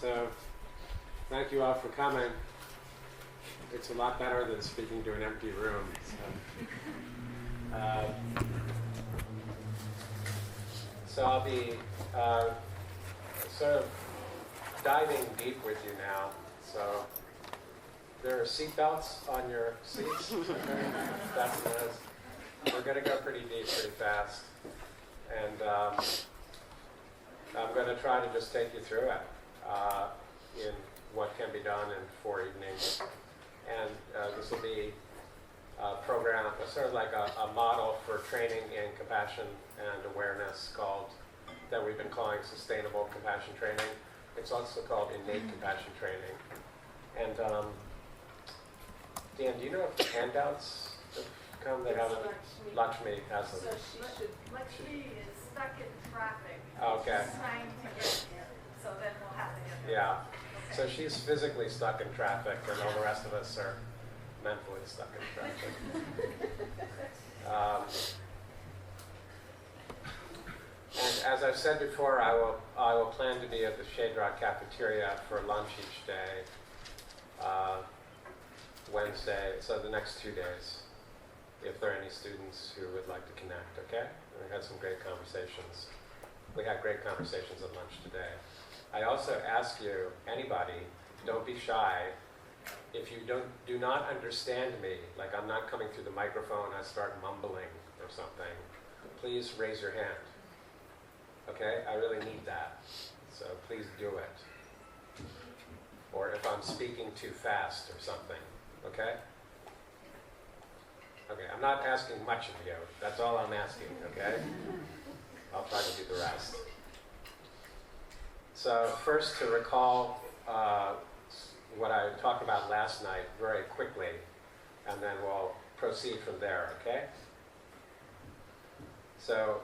So, thank you all for coming. It's a lot better than speaking to an empty room. So I'll be sort of diving deep with you now. So there are seatbelts on your seats. That's what it is. We're going to go pretty deep, pretty fast. And I'm going to try to just take you through it in what can be done in 4 evenings. And this will be a program, sort of like a model for training in compassion and awareness that we've been calling sustainable compassion training. It's also called innate compassion training. And Dan, do you know if the handouts have come? They haven't. Lakshmi has them. So Lakshmi is stuck in traffic. Okay. She's trying to get here. So then we'll have to get there. Yeah. Okay. So she's physically stuck in traffic, and all the rest of us are mentally stuck in traffic. And as I've said before, I will plan to be at the Shade Rock cafeteria for lunch each day, Wednesday, so the next 2 days, if there are any students who would like to connect, okay? We had some great conversations. We had great conversations at lunch today. I also ask you, anybody, don't be shy. If you do not understand me, like I'm not coming through the microphone, I start mumbling or something, please raise your hand. Okay? I really need that. So please do it. Or if I'm speaking too fast or something. Okay? Okay, I'm not asking much of you. That's all I'm asking, okay? I'll try to do the rest. So first, to recall what I talked about last night very quickly, and then we'll proceed from there, okay? So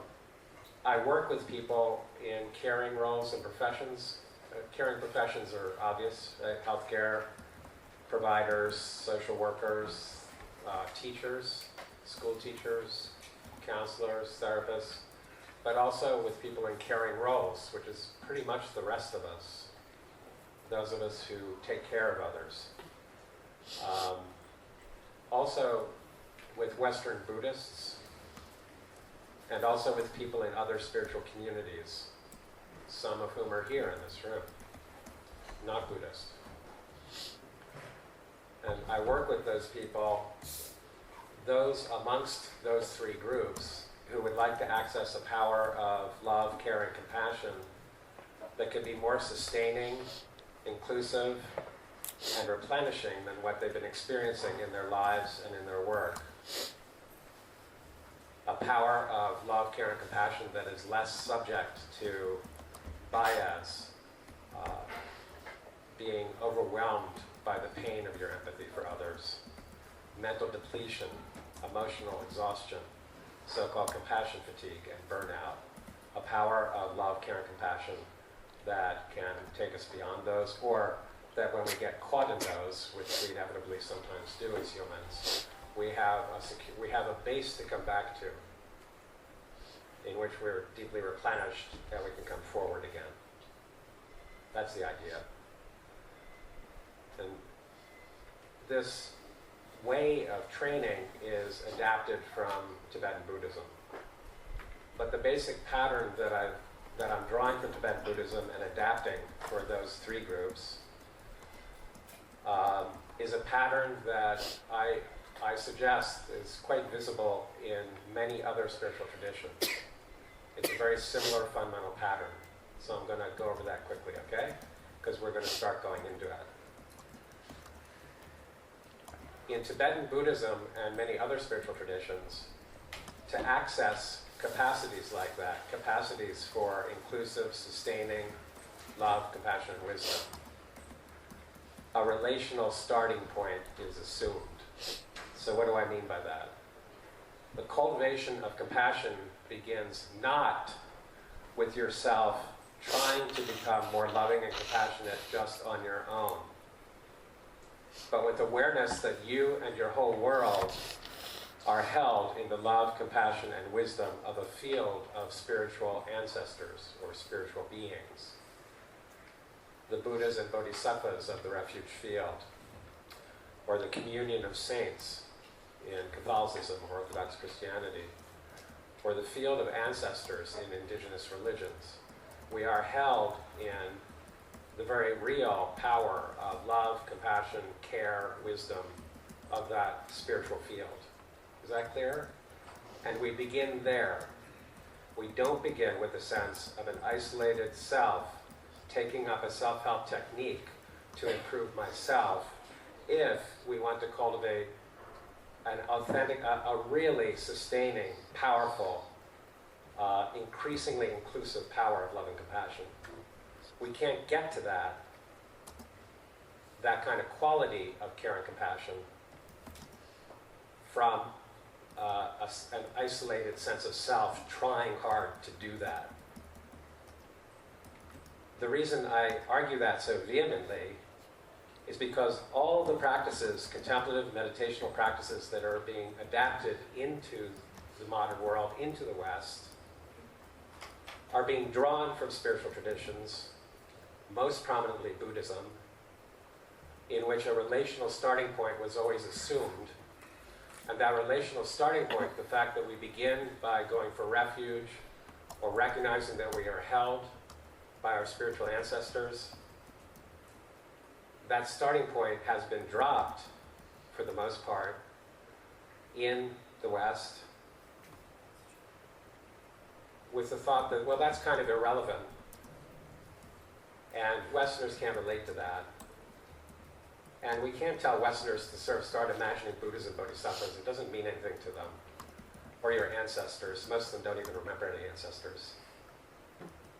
I work with people in caring roles and professions. Caring professions are obvious: healthcare providers, social workers, teachers, school teachers, counselors, therapists, but also with people in caring roles, which is pretty much the rest of us, those of us who take care of others. Also with Western Buddhists, and also with people in other spiritual communities, some of whom are here in this room, not Buddhist. And I work with those people, those amongst those 3 groups who would like to access a power of love, care, and compassion that could be more sustaining, inclusive, and replenishing than what they've been experiencing in their lives and in their work. A power of love, care, and compassion that is less subject to bias, being overwhelmed by the pain of your empathy for others, mental depletion, emotional exhaustion, so-called compassion fatigue and burnout. A power of love, care, and compassion that can take us beyond those, or that when we get caught in those, which we inevitably sometimes do as humans, we have a base to come back to, in which we're deeply replenished and we can come forward again. That's the idea. And this way of training is adapted from Tibetan Buddhism. But the basic pattern that I'm drawing from Tibetan Buddhism and adapting for those 3 groups is a pattern that I suggest is quite visible in many other spiritual traditions. It's a very similar fundamental pattern. So I'm going to go over that quickly, okay? Because we're going to start going into it. In Tibetan Buddhism and many other spiritual traditions, to access capacities like that, capacities for inclusive, sustaining love, compassion, and wisdom, a relational starting point is assumed. So what do I mean by that? The cultivation of compassion begins not with yourself trying to become more loving and compassionate just on your own, but with awareness that you and your whole world are held in the love, compassion, and wisdom of a field of spiritual ancestors or spiritual beings. the Buddhas and Bodhisattvas of the refuge field, or the communion of saints in Catholicism or Orthodox Christianity, or the field of ancestors in indigenous religions. We are held in the very real power of love, compassion, care, wisdom of that spiritual field. Is that clear? And we begin there. We don't begin with the sense of an isolated self taking up a self-help technique to improve myself if we want to cultivate an authentic, a really sustaining, powerful, increasingly inclusive power of love and compassion. We can't get to that kind of quality of care and compassion from an isolated sense of self trying hard to do that. The reason I argue that so vehemently is because all the practices, contemplative, meditational practices that are being adapted into the modern world, into the West, are being drawn from spiritual traditions, most prominently Buddhism, in which a relational starting point was always assumed. And that relational starting point, the fact that we begin by going for refuge or recognizing that we are held by our spiritual ancestors, that starting point has been dropped, for the most part, in the West, with the thought that, well, that's kind of irrelevant, and Westerners can't relate to that. And we can't tell Westerners to sort of start imagining Buddhas and Bodhisattvas. It doesn't mean anything to them. Or your ancestors. Most of them don't even remember any ancestors.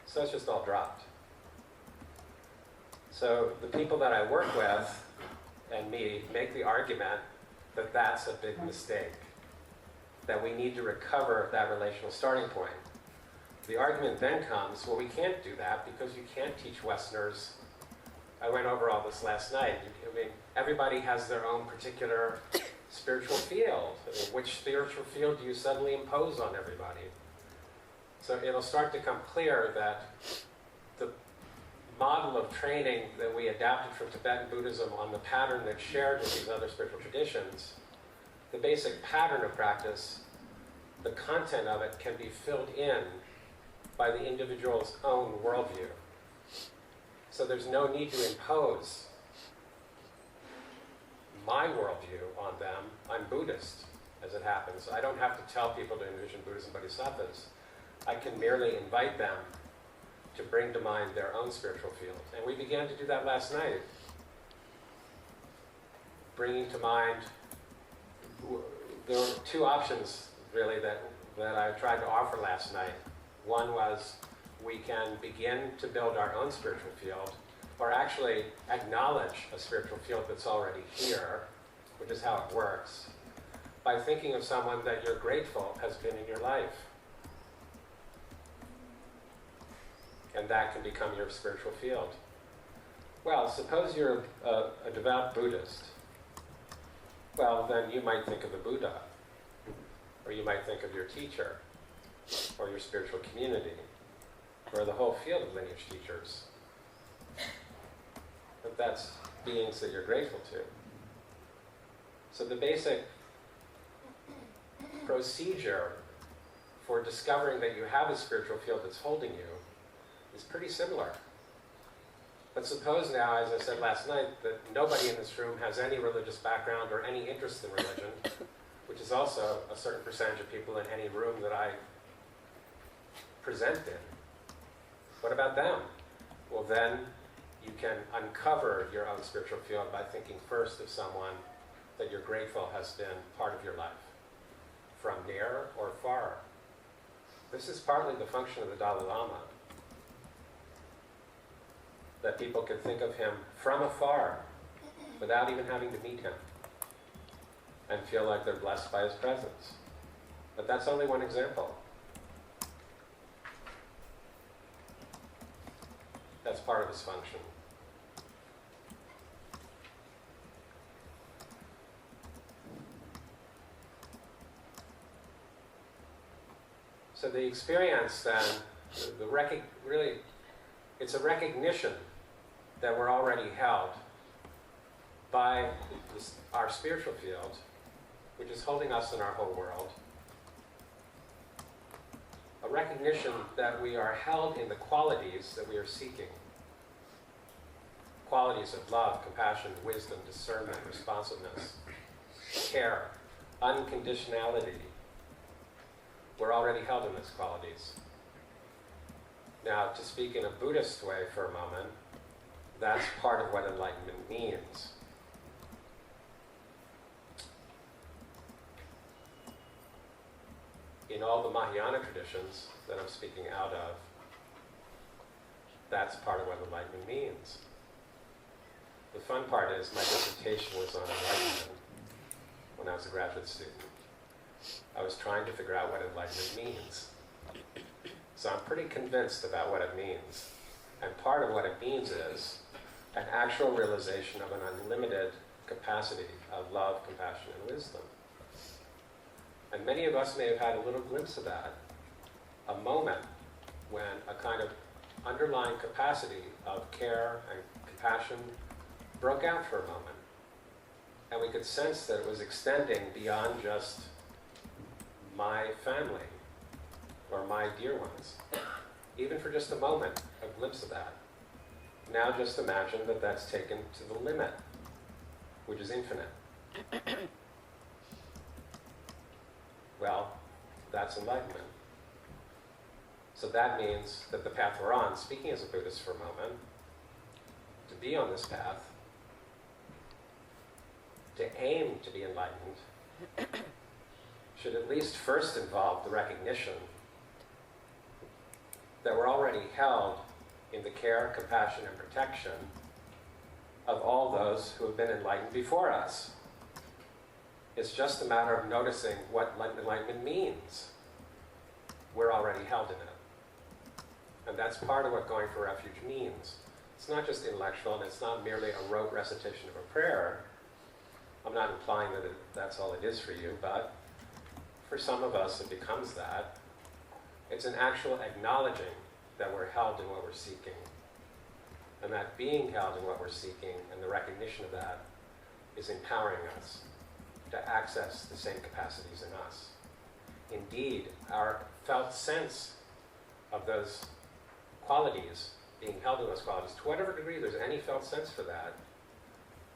So it's just all dropped. So the people that I work with and me make the argument that that's a big mistake, that we need to recover that relational starting point. The argument then comes, well, we can't do that because you can't teach Westerners. I went over all this last night. I mean, everybody has their own particular spiritual field. I mean, which spiritual field do you suddenly impose on everybody? So it'll start to come clear that the model of training that we adapted from Tibetan Buddhism on the pattern that's shared with these other spiritual traditions, the basic pattern of practice, the content of it can be filled in by the individual's own worldview. So there's no need to impose my worldview on them. I'm Buddhist, as it happens. I don't have to tell people to envision Buddhas and Bodhisattvas. I can merely invite them to bring to mind their own spiritual field. And we began to do that last night. Bringing to mind, there were two options, really, that I tried to offer last night. One was, we can begin to build our own spiritual field, or actually acknowledge a spiritual field that's already here, which is how it works, by thinking of someone that you're grateful has been in your life. And that can become your spiritual field. Well, suppose you're a devout Buddhist. Well, then you might think of the Buddha, or you might think of your teacher, or your spiritual community, or the whole field of lineage teachers. But that's beings that you're grateful to. So the basic procedure for discovering that you have a spiritual field that's holding you is pretty similar. But suppose now, as I said last night, that nobody in this room has any religious background or any interest in religion, which is also a certain percentage of people in any room that I present in. What about them? Well, then you can uncover your own spiritual field by thinking first of someone that you're grateful has been part of your life, from near or far. This is partly the function of the Dalai Lama, that people can think of him from afar without even having to meet him and feel like they're blessed by his presence. But that's only one example. That's part of his function. So the experience then, really, it's a recognition that we're already held by our spiritual field, which is holding us in our whole world. A recognition that we are held in the qualities that we are seeking. Qualities of love, compassion, wisdom, discernment, responsiveness, care, unconditionality. We're already held in those qualities. Now, to speak in a Buddhist way for a moment, that's part of what enlightenment means. In all the Mahayana traditions that I'm speaking out of, that's part of what enlightenment means. The fun part is my dissertation was on enlightenment when I was a graduate student. I was trying to figure out what enlightenment means. So I'm pretty convinced about what it means. And part of what it means is an actual realization of an unlimited capacity of love, compassion, and wisdom. And many of us may have had a little glimpse of that, a moment when a kind of underlying capacity of care and compassion broke out for a moment. And we could sense that it was extending beyond just my family or my dear ones. Even for just a moment, a glimpse of that. Now just imagine that that's taken to the limit, which is infinite. Well, that's enlightenment. So that means that the path we're on, speaking as a Buddhist for a moment, to be on this path, to aim to be enlightened, should at least first involve the recognition that we're already held in the care, compassion, and protection of all those who have been enlightened before us. It's just a matter of noticing what enlightenment means. We're already held in it. And that's part of what going for refuge means. It's not just intellectual, and it's not merely a rote recitation of a prayer. I'm not implying that that's all it is for you, but for some of us it becomes that. It's an actual acknowledging that we're held in what we're seeking. And that being held in what we're seeking and the recognition of that is empowering us to access the same capacities in us. Indeed, our felt sense of those qualities, being held in those qualities, to whatever degree there's any felt sense for that,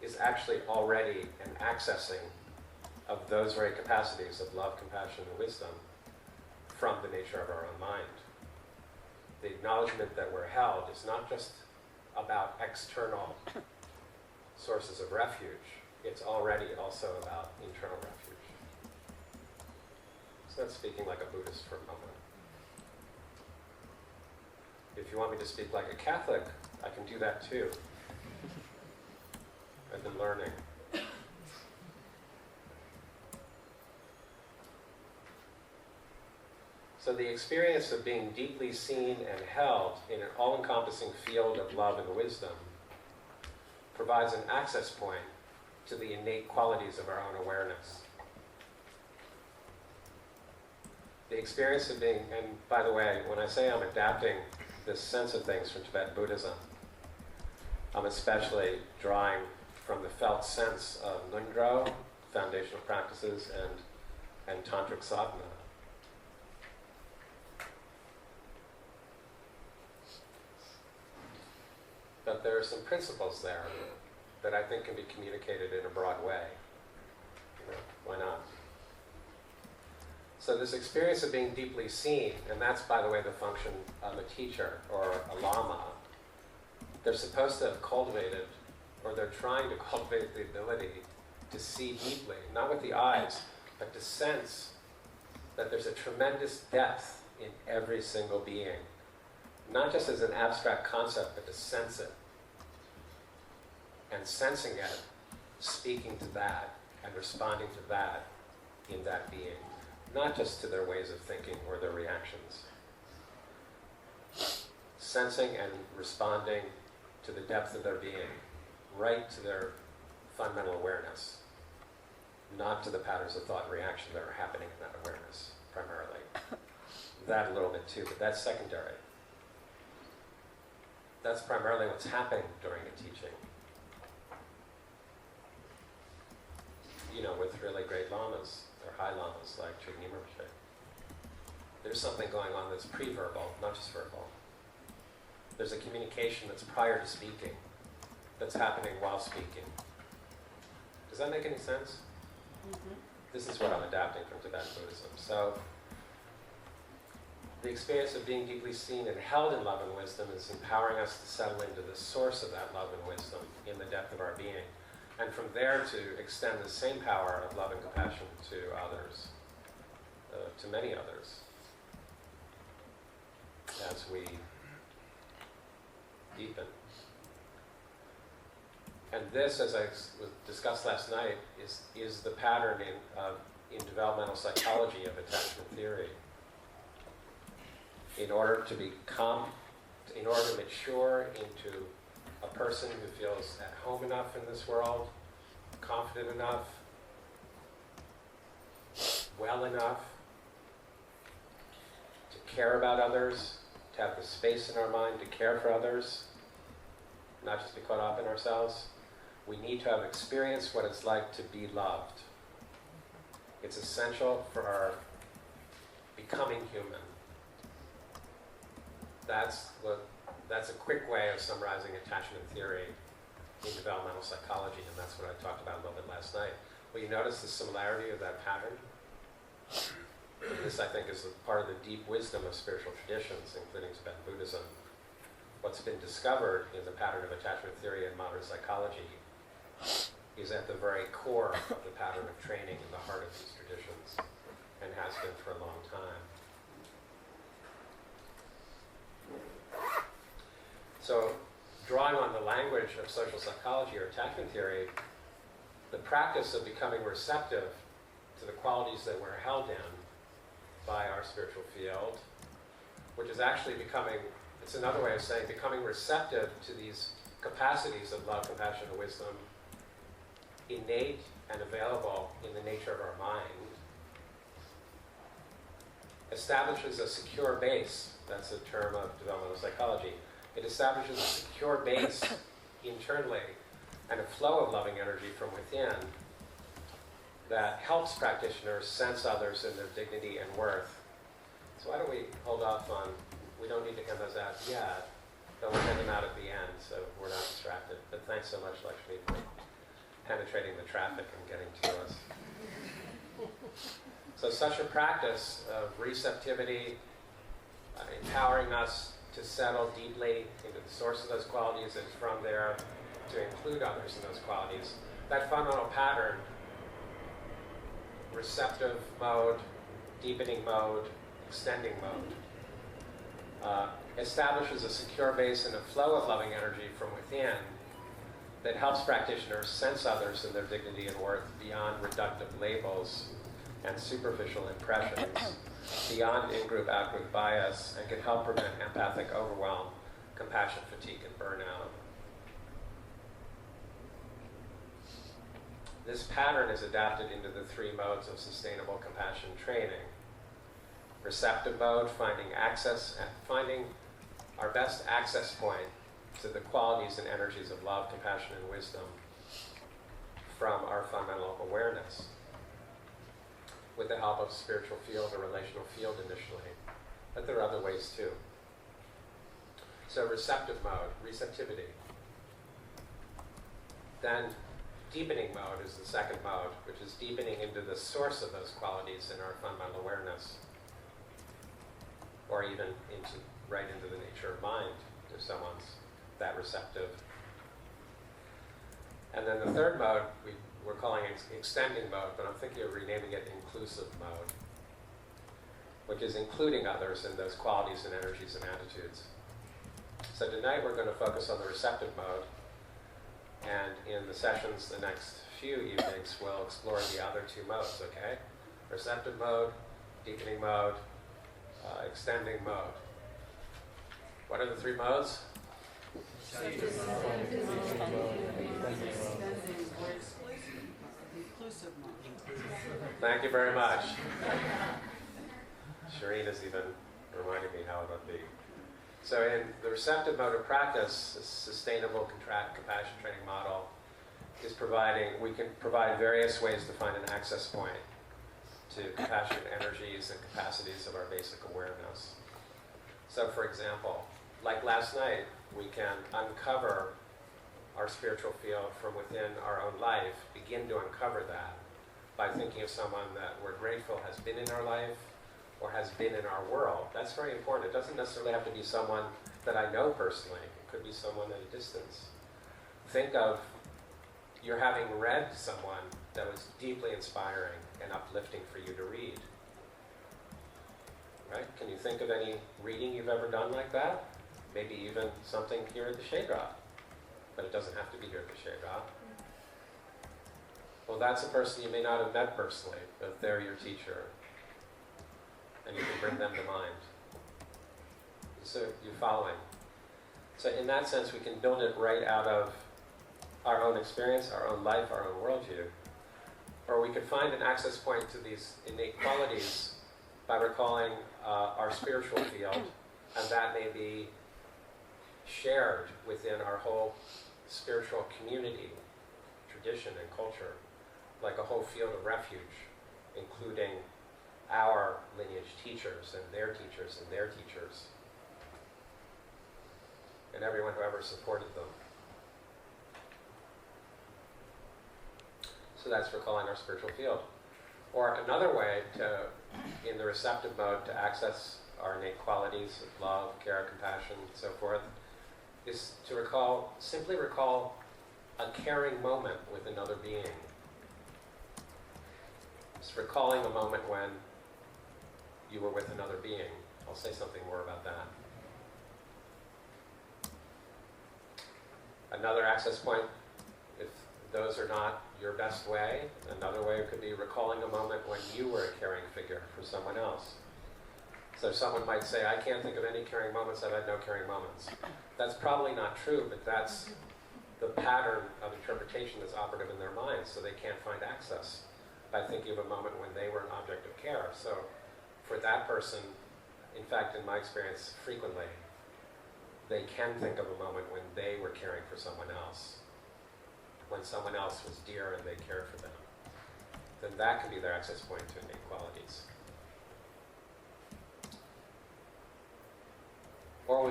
is actually already an accessing of those very capacities of love, compassion, and wisdom from the nature of our own mind. The acknowledgement that we're held is not just about external sources of refuge, it's already also about internal refuge. So that's speaking like a Buddhist for a moment. If you want me to speak like a Catholic, I can do that too. I've been learning. So the experience of being deeply seen and held in an all-encompassing field of love and wisdom provides an access point to the innate qualities of our own awareness. The experience of being, and by the way, when I say I'm adapting this sense of things from Tibetan Buddhism, I'm especially drawing from the felt sense of Lungro, foundational practices, and Tantric sadhana. But there are some principles there that I think can be communicated in a broad way. Why not? So this experience of being deeply seen, and that's, by the way, the function of a teacher or a lama, they're supposed to have cultivated, or they're trying to cultivate the ability to see deeply, not with the eyes, but to sense that there's a tremendous depth in every single being. Not just as an abstract concept, but to sense it. And sensing it, speaking to that, and responding to that in that being. Not just to their ways of thinking or their reactions. Sensing and responding to the depth of their being, right to their fundamental awareness, not to the patterns of thought and reaction that are happening in that awareness, primarily. That a little bit too, but that's secondary. That's primarily what's happening during a teaching. You know, with really great lamas, or high lamas like Chugni Rinpoche. There's something going on that's pre-verbal, not just verbal. There's a communication that's prior to speaking, that's happening while speaking. Does that make any sense? Mm-hmm. This is what I'm adapting from Tibetan Buddhism. So, the experience of being deeply seen and held in love and wisdom is empowering us to settle into the source of that love and wisdom in the depth of our being. And from there to extend the same power of love and compassion to others, to many others, as we deepen. And this, as I discussed last night, is the pattern in developmental psychology of attachment theory. In order to mature into a person who feels at home enough in this world, confident enough, well enough to care about others, to have the space in our mind to care for others, not just be caught up in ourselves, we need to have experienced what it's like to be loved. It's essential for our becoming human. That's a quick way of summarizing attachment theory in developmental psychology, and that's what I talked about a little bit last night. Will you notice the similarity of that pattern? This, I think, is part of the deep wisdom of spiritual traditions, including Tibetan Buddhism. What's been discovered in the pattern of attachment theory and modern psychology is at the very core of the pattern of training in the heart of these traditions, and has been for a long time. So, drawing on the language of social psychology or attachment theory, the practice of becoming receptive to the qualities that we're held in by our spiritual field, which is actually it's another way of saying becoming receptive to these capacities of love, compassion, and wisdom, innate and available in the nature of our mind, establishes a secure base. That's a term of developmental psychology. It establishes a secure base internally and a flow of loving energy from within that helps practitioners sense others in their dignity and worth. So why don't we hold off on, we don't need to hand those out yet, but we'll hand them out at the end so we're not distracted. But thanks so much, Lakshmi, for penetrating the traffic and getting to us. So such a practice of receptivity, empowering us to settle deeply into the source of those qualities, and from there to include others in those qualities. That fundamental pattern, receptive mode, deepening mode, extending mode, establishes a secure base and a flow of loving energy from within that helps practitioners sense others in their dignity and worth beyond reductive labels and superficial impressions, beyond in-group, out-group bias, and can help prevent empathic overwhelm, compassion fatigue, and burnout. This pattern is adapted into the three modes of sustainable compassion training. Receptive mode, finding our best access point to the qualities and energies of love, compassion, and wisdom from our fundamental awareness, with the help of spiritual field or relational field initially. But there are other ways too. So receptive mode, receptivity. Then deepening mode is the second mode, which is deepening into the source of those qualities in our fundamental awareness, or even right into the nature of mind, if someone's that receptive. And then the third mode, we're calling extending mode, but I'm thinking of renaming it inclusive mode, which is including others in those qualities and energies and attitudes. So tonight we're going to focus on the receptive mode, and in the sessions the next few evenings we'll explore the other two modes, okay? Receptive mode, deepening mode, extending mode. What are the three modes? Thank you very much. Shireen has even reminded me how it would be. So in the receptive mode of practice, a sustainable compassion training model is we can provide various ways to find an access point to compassionate energies and capacities of our basic awareness. So for example, like last night, we can uncover our spiritual field from within our own life, begin to uncover that by thinking of someone that we're grateful has been in our life or has been in our world. That's very important. It doesn't necessarily have to be someone that I know personally. It could be someone at a distance. Think of you're having read someone that was deeply inspiring and uplifting for you to read. Right? Can you think of any reading you've ever done like that? Maybe even something here at the Shade Rock. But it doesn't have to be here at the Shade Rock. Well, that's a person you may not have met personally, but they're your teacher. And you can bring them to mind. So you're following. So in that sense, we can build it right out of our own experience, our own life, our own worldview. Or we could find an access point to these innate qualities by recalling our spiritual field, and that may be shared within our whole spiritual community, tradition, and culture, like a whole field of refuge, including our lineage teachers and their teachers and their teachers, and everyone who ever supported them. So that's recalling our spiritual field. Or another way to, in the receptive mode, to access our innate qualities of love, care, compassion, and so forth, is to simply recall a caring moment with another being. Just recalling a moment when you were with another being. I'll say something more about that. Another access point, if those are not your best way, another way could be recalling a moment when you were a caring figure for someone else. So someone might say, I can't think of any caring moments, I've had no caring moments. That's probably not true, but that's the pattern of interpretation that's operative in their minds, so they can't find access by thinking of a moment when they were an object of care. So for that person, in fact, in my experience, frequently, they can think of a moment when they were caring for someone else, when someone else was dear and they cared for them. Then that can be their access point to innate qualities. Or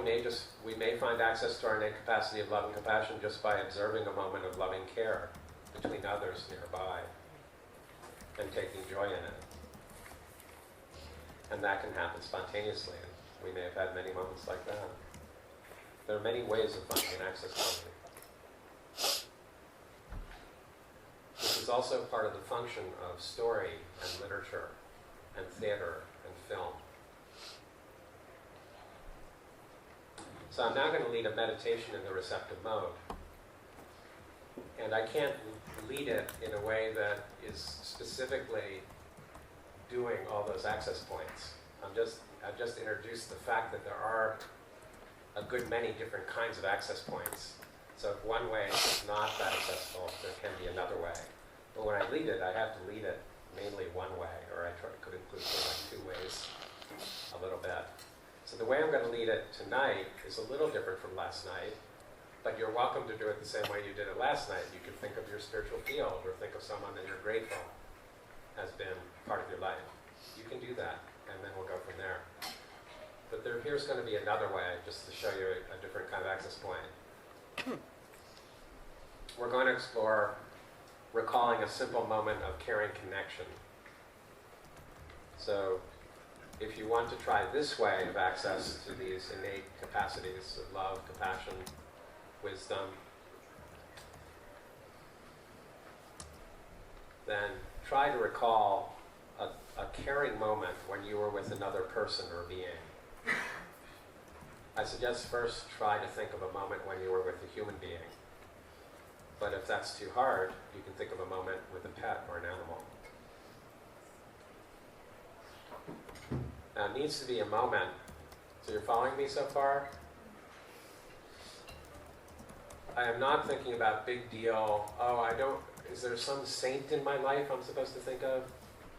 we may find access to our innate capacity of love and compassion just by observing a moment of loving care between others nearby and taking joy in it. And that can happen spontaneously. And we may have had many moments like that. There are many ways of finding an access point. This is also part of the function of story and literature and theater and film. So I'm now going to lead a meditation in the receptive mode. And I can't lead it in a way that is specifically doing all those access points. I've just introduced the fact that there are a good many different kinds of access points. So if one way is not that accessible, there can be another way. But when I lead it, I have to lead it mainly one way, or I could include like two ways a little bit. So the way I'm going to lead it tonight is a little different from last night, but you're welcome to do it the same way you did it last night. You can think of your spiritual field, or think of someone that you're grateful has been part of your life. You can do that, and then we'll go from there. But here's going to be another way, just to show you a different kind of access point. We're going to explore recalling a simple moment of caring connection. So if you want to try this way of access to these innate capacities of love, compassion, wisdom, then try to recall a caring moment when you were with another person or being. I suggest first try to think of a moment when you were with a human being. But if that's too hard, you can think of a moment with a pet or an animal. Now it needs to be a moment. So you're following me so far? I am not thinking about big deal. Is there some saint in my life I'm supposed to think of?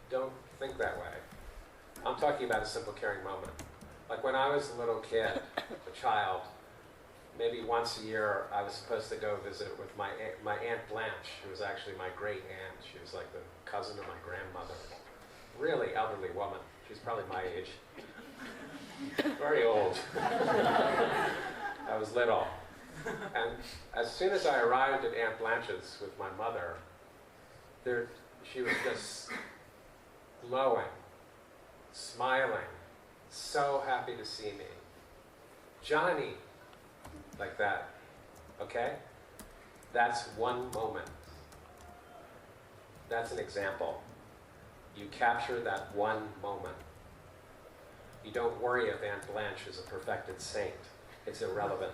Don't think that way. I'm talking about a simple caring moment. Like when I was a little kid, a child, maybe once a year I was supposed to go visit with my Aunt Blanche, who was actually my great aunt. She was like the cousin of my grandmother. Really elderly woman. She's probably my age. Very old. I was little. And as soon as I arrived at Aunt Blanche's with my mother, she was just glowing, smiling, so happy to see me. Johnny, like that, okay? That's one moment. That's an example. You capture that one moment. You don't worry if Aunt Blanche is a perfected saint. It's irrelevant.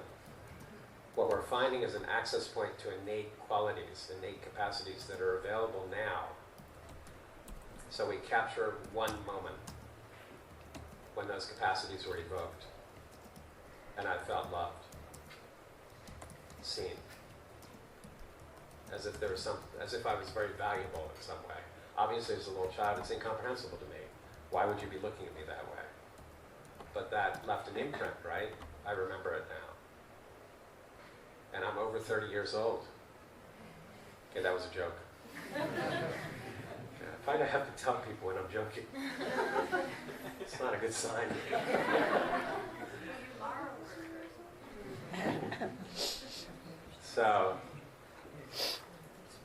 What we're finding is an access point to innate qualities, innate capacities that are available now. So we capture one moment when those capacities were evoked. And I felt loved, seen. As if I was very valuable in some way. Obviously, as a little child, it's incomprehensible to me. Why would you be looking at me that way? But that left an imprint, right? I remember it now. And I'm over 30 years old. Okay, that was a joke. I find I have to tell people when I'm joking. It's not a good sign. So,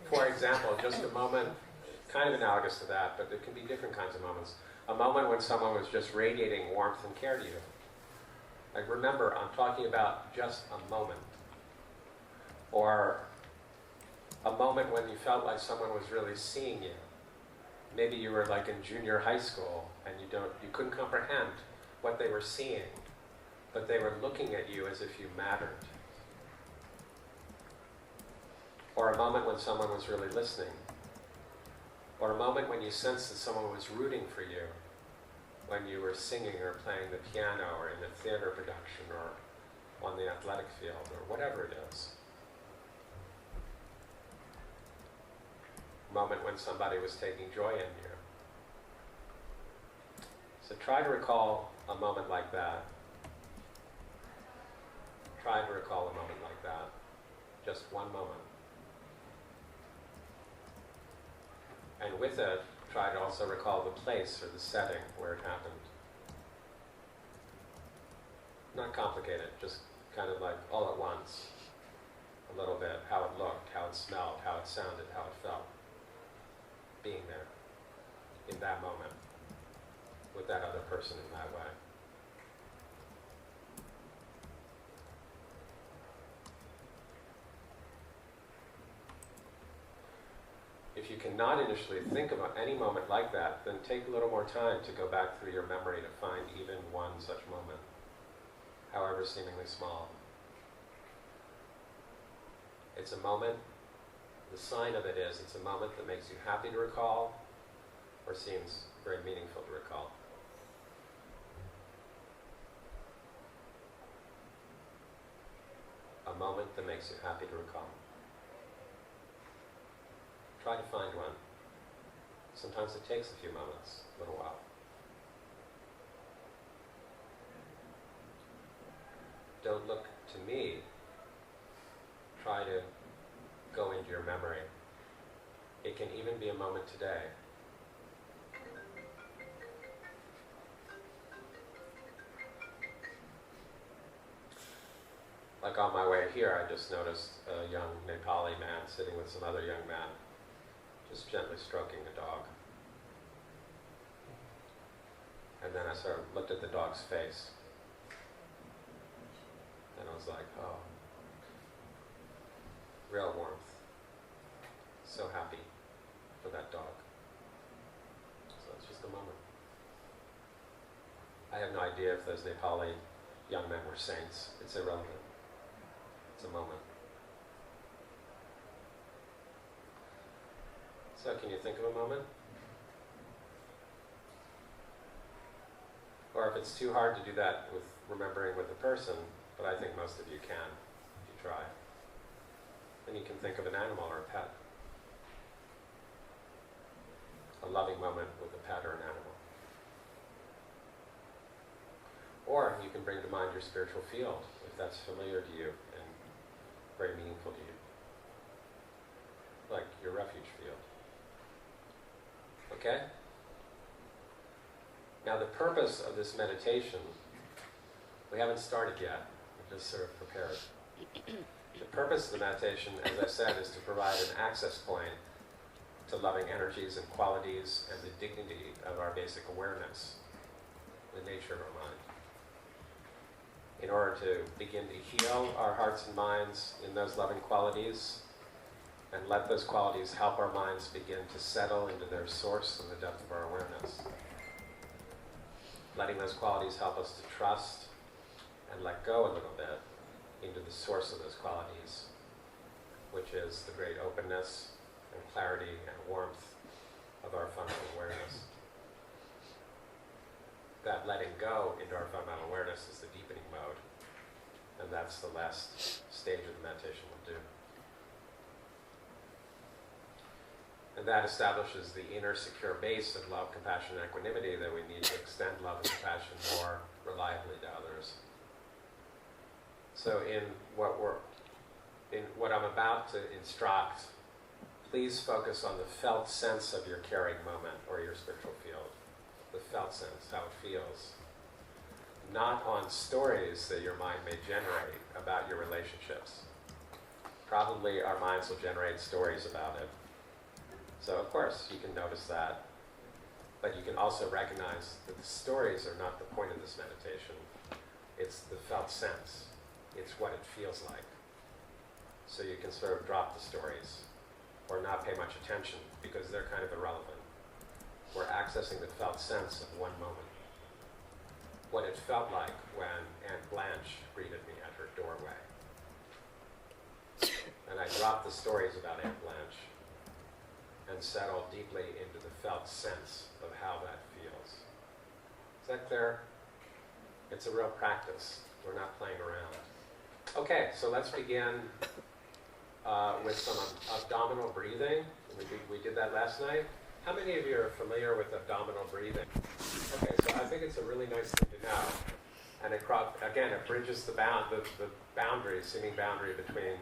for example, just a moment, kind of analogous to that, but there can be different kinds of moments. A moment when someone was just radiating warmth and care to you. Like remember, I'm talking about just a moment. Or a moment when you felt like someone was really seeing you. Maybe you were like in junior high school and you couldn't comprehend what they were seeing, but they were looking at you as if you mattered. Or a moment when someone was really listening. Or a moment when you sensed that someone was rooting for you when you were singing or playing the piano or in a theater production or on the athletic field or whatever it is. A moment when somebody was taking joy in you. So try to recall a moment like that. Try to recall a moment like that. Just one moment. And with it, try to also recall the place or the setting where it happened. Not complicated, just kind of like all at once. A little bit, how it looked, how it smelled, how it sounded, how it felt. Being there, in that moment, with that other person in that way. If you cannot initially think about any moment like that, then take a little more time to go back through your memory to find even one such moment, however seemingly small. It's a moment, the sign of it is, it's a moment that makes you happy to recall or seems very meaningful to recall. A moment that makes you happy to recall. Try to find one. Sometimes it takes a few moments, a little while. Don't look to me. Try to go into your memory. It can even be a moment today. Like on my way here, I just noticed a young Nepali man sitting with some other young man, just gently stroking the dog. And then I sort of looked at the dog's face. And I was like, oh, real warmth. So happy for that dog. So it's just a moment. I have no idea if those Nepali young men were saints. It's irrelevant. It's a moment. So can you think of a moment? Or if it's too hard to do that with remembering with a person, but I think most of you can, if you try, then you can think of an animal or a pet. A loving moment with a pet or an animal. Or you can bring to mind your spiritual field, if that's familiar to you and very meaningful to you. Like your refuge field. Okay? Now the purpose of this meditation, we haven't started yet, we're just sort of prepared. The purpose of the meditation, as I said, is to provide an access point to loving energies and qualities and the dignity of our basic awareness, the nature of our mind. In order to begin to heal our hearts and minds in those loving qualities, and let those qualities help our minds begin to settle into their source and the depth of our awareness. Letting those qualities help us to trust and let go a little bit into the source of those qualities, which is the great openness and clarity and warmth of our fundamental awareness. That letting go into our fundamental awareness is the deepening mode, and that's the last stage of the meditation we'll do. And that establishes the inner secure base of love, compassion, and equanimity that we need to extend love and compassion more reliably to others. So in what I'm about to instruct, please focus on the felt sense of your caring moment or your spiritual field. The felt sense, how it feels. Not on stories that your mind may generate about your relationships. Probably our minds will generate stories about it. So of course you can notice that, but you can also recognize that the stories are not the point of this meditation. It's the felt sense. It's what it feels like. So you can sort of drop the stories or not pay much attention because they're kind of irrelevant. We're accessing the felt sense of one moment. What it felt like when Aunt Blanche greeted me at her doorway. And I dropped the stories about Aunt Blanche and settle deeply into the felt sense of how that feels. Is that clear? It's a real practice. We're not playing around. Okay, so let's begin with some abdominal breathing. We did that last night. How many of you are familiar with abdominal breathing? Okay, so I think it's a really nice thing to know. And it bridges the boundary, seeming boundary between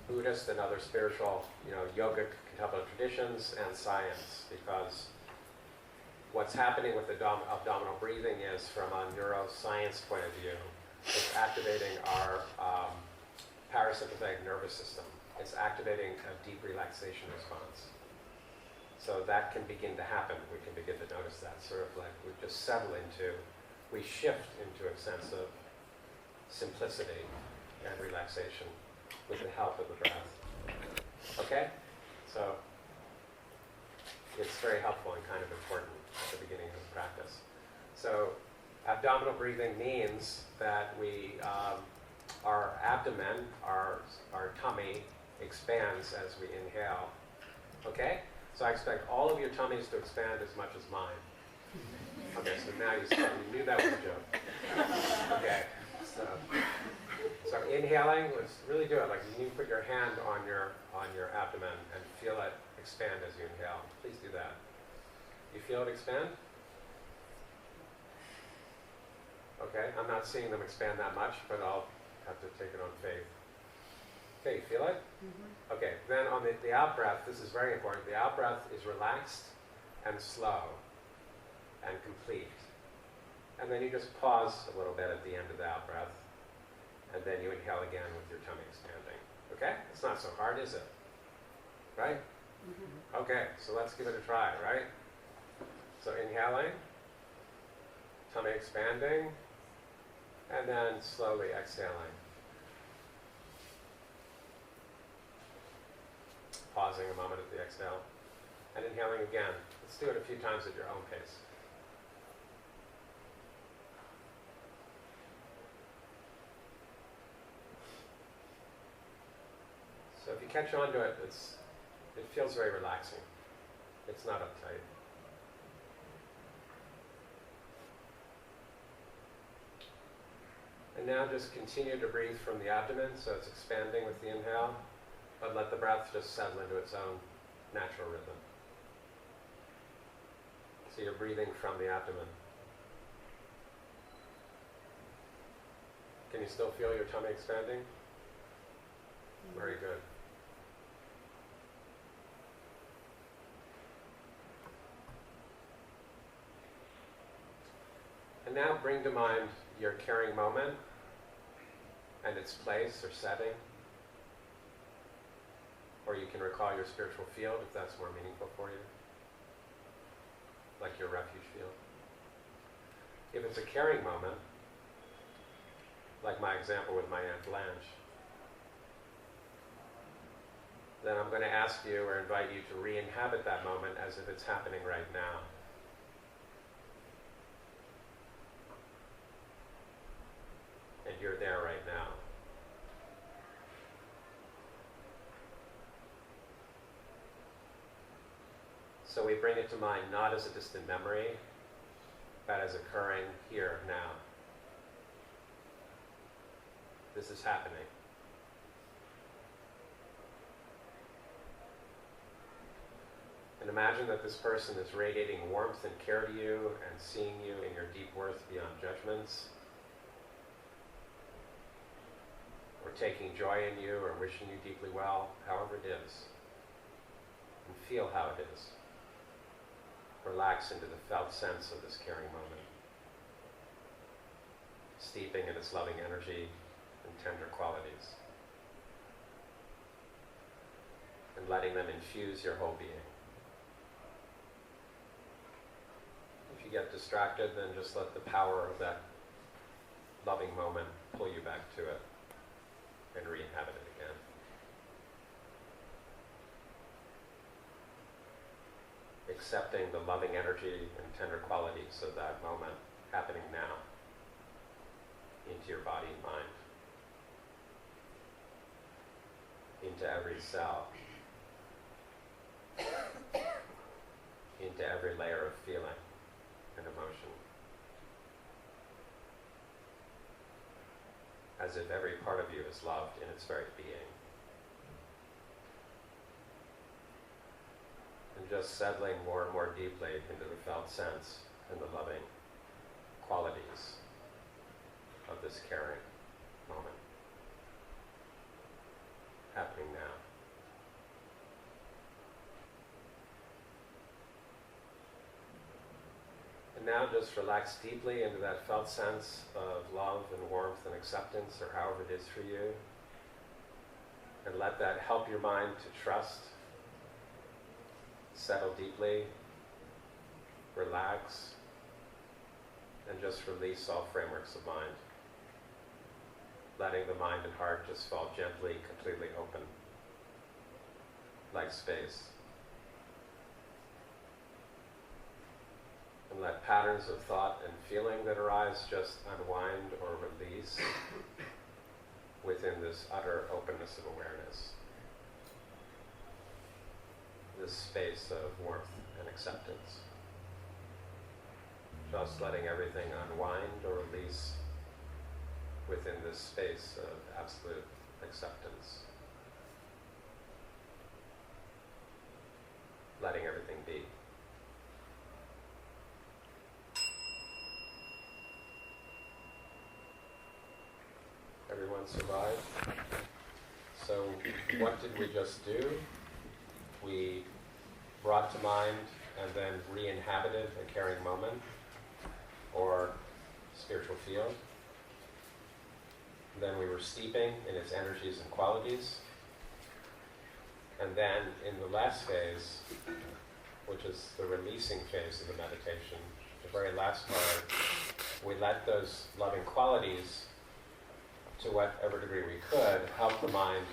Buddhist and other spiritual, yogic contemplative traditions and science, because what's happening with abdominal breathing is, from a neuroscience point of view, it's activating our parasympathetic nervous system. It's activating a deep relaxation response. So that can begin to happen. We can begin to notice that, sort of like we shift into a sense of simplicity and relaxation with the help of the breath. Okay? So it's very helpful and kind of important at the beginning of the practice. So abdominal breathing means that our abdomen, our tummy expands as we inhale. Okay? So I expect all of your tummies to expand as much as mine. Okay, so now you knew that was a joke. Okay, so inhaling, let's really do it. Like you put your hand on your abdomen and feel it expand as you inhale. Please do that. You feel it expand? Okay, I'm not seeing them expand that much, but I'll have to take it on faith. Okay, you feel it? Mm-hmm. Okay, then on the out-breath, this is very important. The out-breath is relaxed and slow and complete. And then you just pause a little bit at the end of the out-breath, and then you inhale again with your tummy expanding. Okay? It's not so hard, is it? Right? Mm-hmm. Okay, so let's give it a try, right? So inhaling, tummy expanding, and then slowly exhaling. Pausing a moment at the exhale, and inhaling again. Let's do it a few times at your own pace. So if you catch on to it, it feels very relaxing. It's not uptight. And now just continue to breathe from the abdomen, so it's expanding with the inhale, but let the breath just settle into its own natural rhythm. So you're breathing from the abdomen. Can you still feel your tummy expanding? Very good. And now bring to mind your caring moment and its place or setting. Or you can recall your spiritual field if that's more meaningful for you, like your refuge field. If it's a caring moment, like my example with my Aunt Blanche, then I'm going to ask you or invite you to re-inhabit that moment as if it's happening right now. And you're there right now. So we bring it to mind not as a distant memory, but as occurring here, now. This is happening. And imagine that this person is radiating warmth and care to you and seeing you in your deep worth beyond judgments, or taking joy in you or wishing you deeply well, however it is. And feel how it is. Relax into the felt sense of this caring moment, steeping in its loving energy and tender qualities, and letting them infuse your whole being. If you get distracted, then just let the power of that loving moment pull you back to it and re-inhabit it again. Accepting the loving energy and tender qualities of that moment happening now into your body and mind, into every cell, into every layer of feeling and emotion, as if every part of you is loved in its very being. And just settling more and more deeply into the felt sense and the loving qualities of this caring moment happening now. And now just relax deeply into that felt sense of love and warmth and acceptance, or however it is for you. And let that help your mind to trust, settle deeply, relax, and just release all frameworks of mind. Letting the mind and heart just fall gently, completely open, like space. And let patterns of thought and feeling that arise just unwind or release within this utter openness of awareness. This space of warmth and acceptance. Just letting everything unwind or release within this space of absolute acceptance. Letting everything be. Everyone survived. So what did we just do? We brought to mind and then re-inhabited a caring moment or spiritual field. Then we were steeping in its energies and qualities. And then in the last phase, which is the releasing phase of the meditation, the very last part, we let those loving qualities, to whatever degree we could, help the mind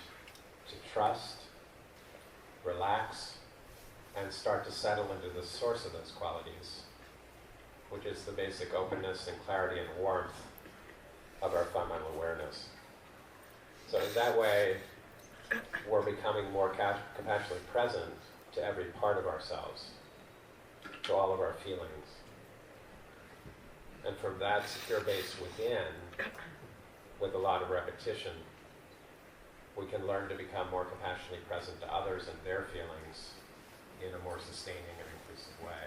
to trust, relax, and start to settle into the source of those qualities, which is the basic openness and clarity and warmth of our fundamental awareness. So in that way, we're becoming more compassionately present to every part of ourselves, to all of our feelings. And from that secure base within, with a lot of repetition, we can learn to become more compassionately present to others and their feelings in a more sustaining and inclusive way.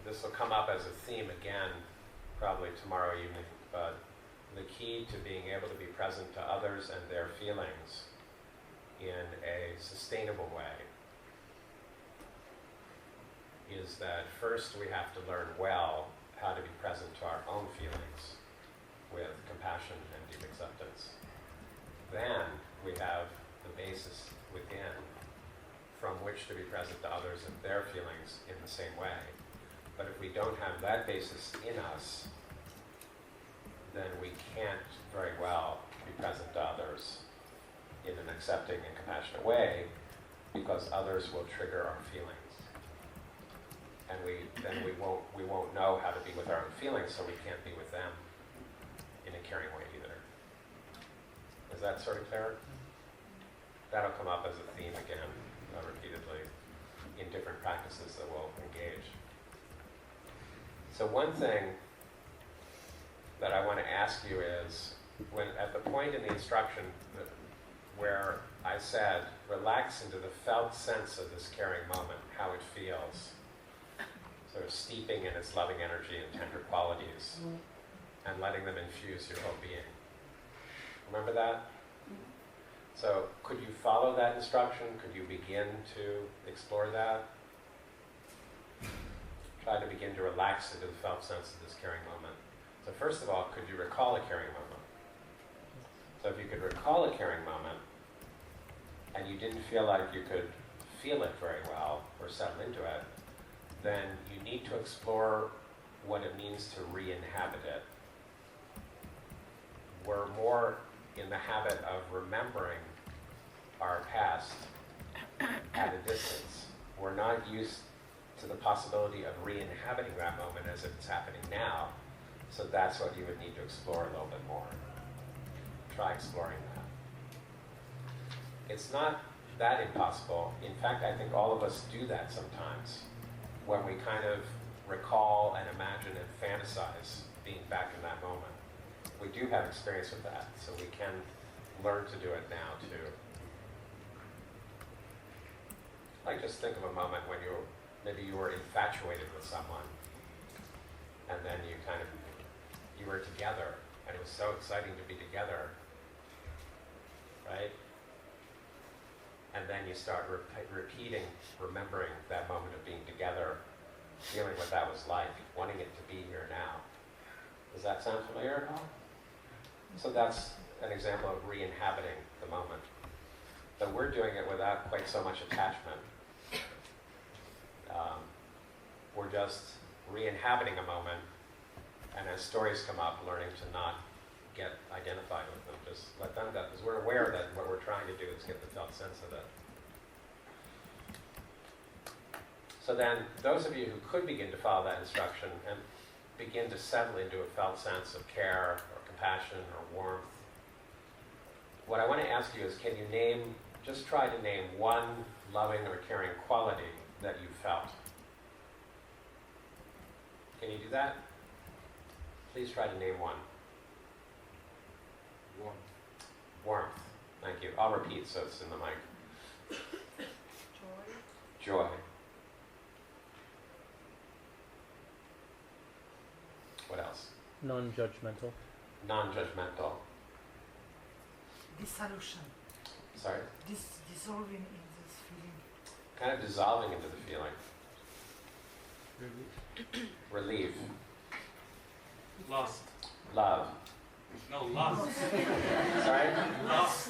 This will come up as a theme again probably tomorrow evening, but the key to being able to be present to others and their feelings in a sustainable way is that first we have to learn well how to be present to our own feelings with compassion and deep acceptance. Then we have the basis within from which to be present to others and their feelings in the same way. But if we don't have that basis in us, then we can't very well be present to others in an accepting and compassionate way, because others will trigger our feelings. And we won't know how to be with our own feelings, so we can't be with them in a caring way either. Is that sort of clear? That'll come up as a theme again, repeatedly, in different practices that we'll engage. So one thing that I want to ask you is, when at the point in the instruction where I said, relax into the felt sense of this caring moment, how it feels, sort of steeping in its loving energy and tender qualities, and letting them infuse your whole being. Remember that? So could you follow that instruction? Could you begin to explore that? Try to begin to relax into the felt sense of this caring moment. So first of all, could you recall a caring moment? So if you could recall a caring moment, and you didn't feel like you could feel it very well or settle into it, then you need to explore what it means to re-inhabit it. We're more in the habit of remembering our past at a distance. We're not used to the possibility of re-inhabiting that moment as if it's happening now. So that's what you would need to explore a little bit more. Try exploring that. It's not that impossible. In fact, I think all of us do that sometimes when we kind of recall and imagine and fantasize being back in that moment. We do have experience with that, so we can learn to do it now too. Like, just think of a moment when maybe you were infatuated with someone, and then you were together, and it was so exciting to be together, right? And then you start remembering that moment of being together, feeling what that was like, wanting it to be here now. Does that sound familiar at all? So that's an example of re-inhabiting the moment. But we're doing it without quite so much attachment. We're just re-inhabiting a moment, and as stories come up, learning to not get identified with them. Just let them go, because we're aware that what we're trying to do is get the felt sense of it. So then, those of you who could begin to follow that instruction and begin to settle into a felt sense of care or compassion or warmth, what I want to ask you is, can you just try to name one loving or caring quality that you felt? Can you do that? Please try to name one. Warmth. Warmth. Thank you. I'll repeat so it's in the mic. Joy. Joy. What else? Non-judgmental. Non-judgmental. Dissolution. Sorry? Dissolving in this feeling. Kind of dissolving into the feeling. Relief. Lost. Love. No, lost. Sorry? Lost.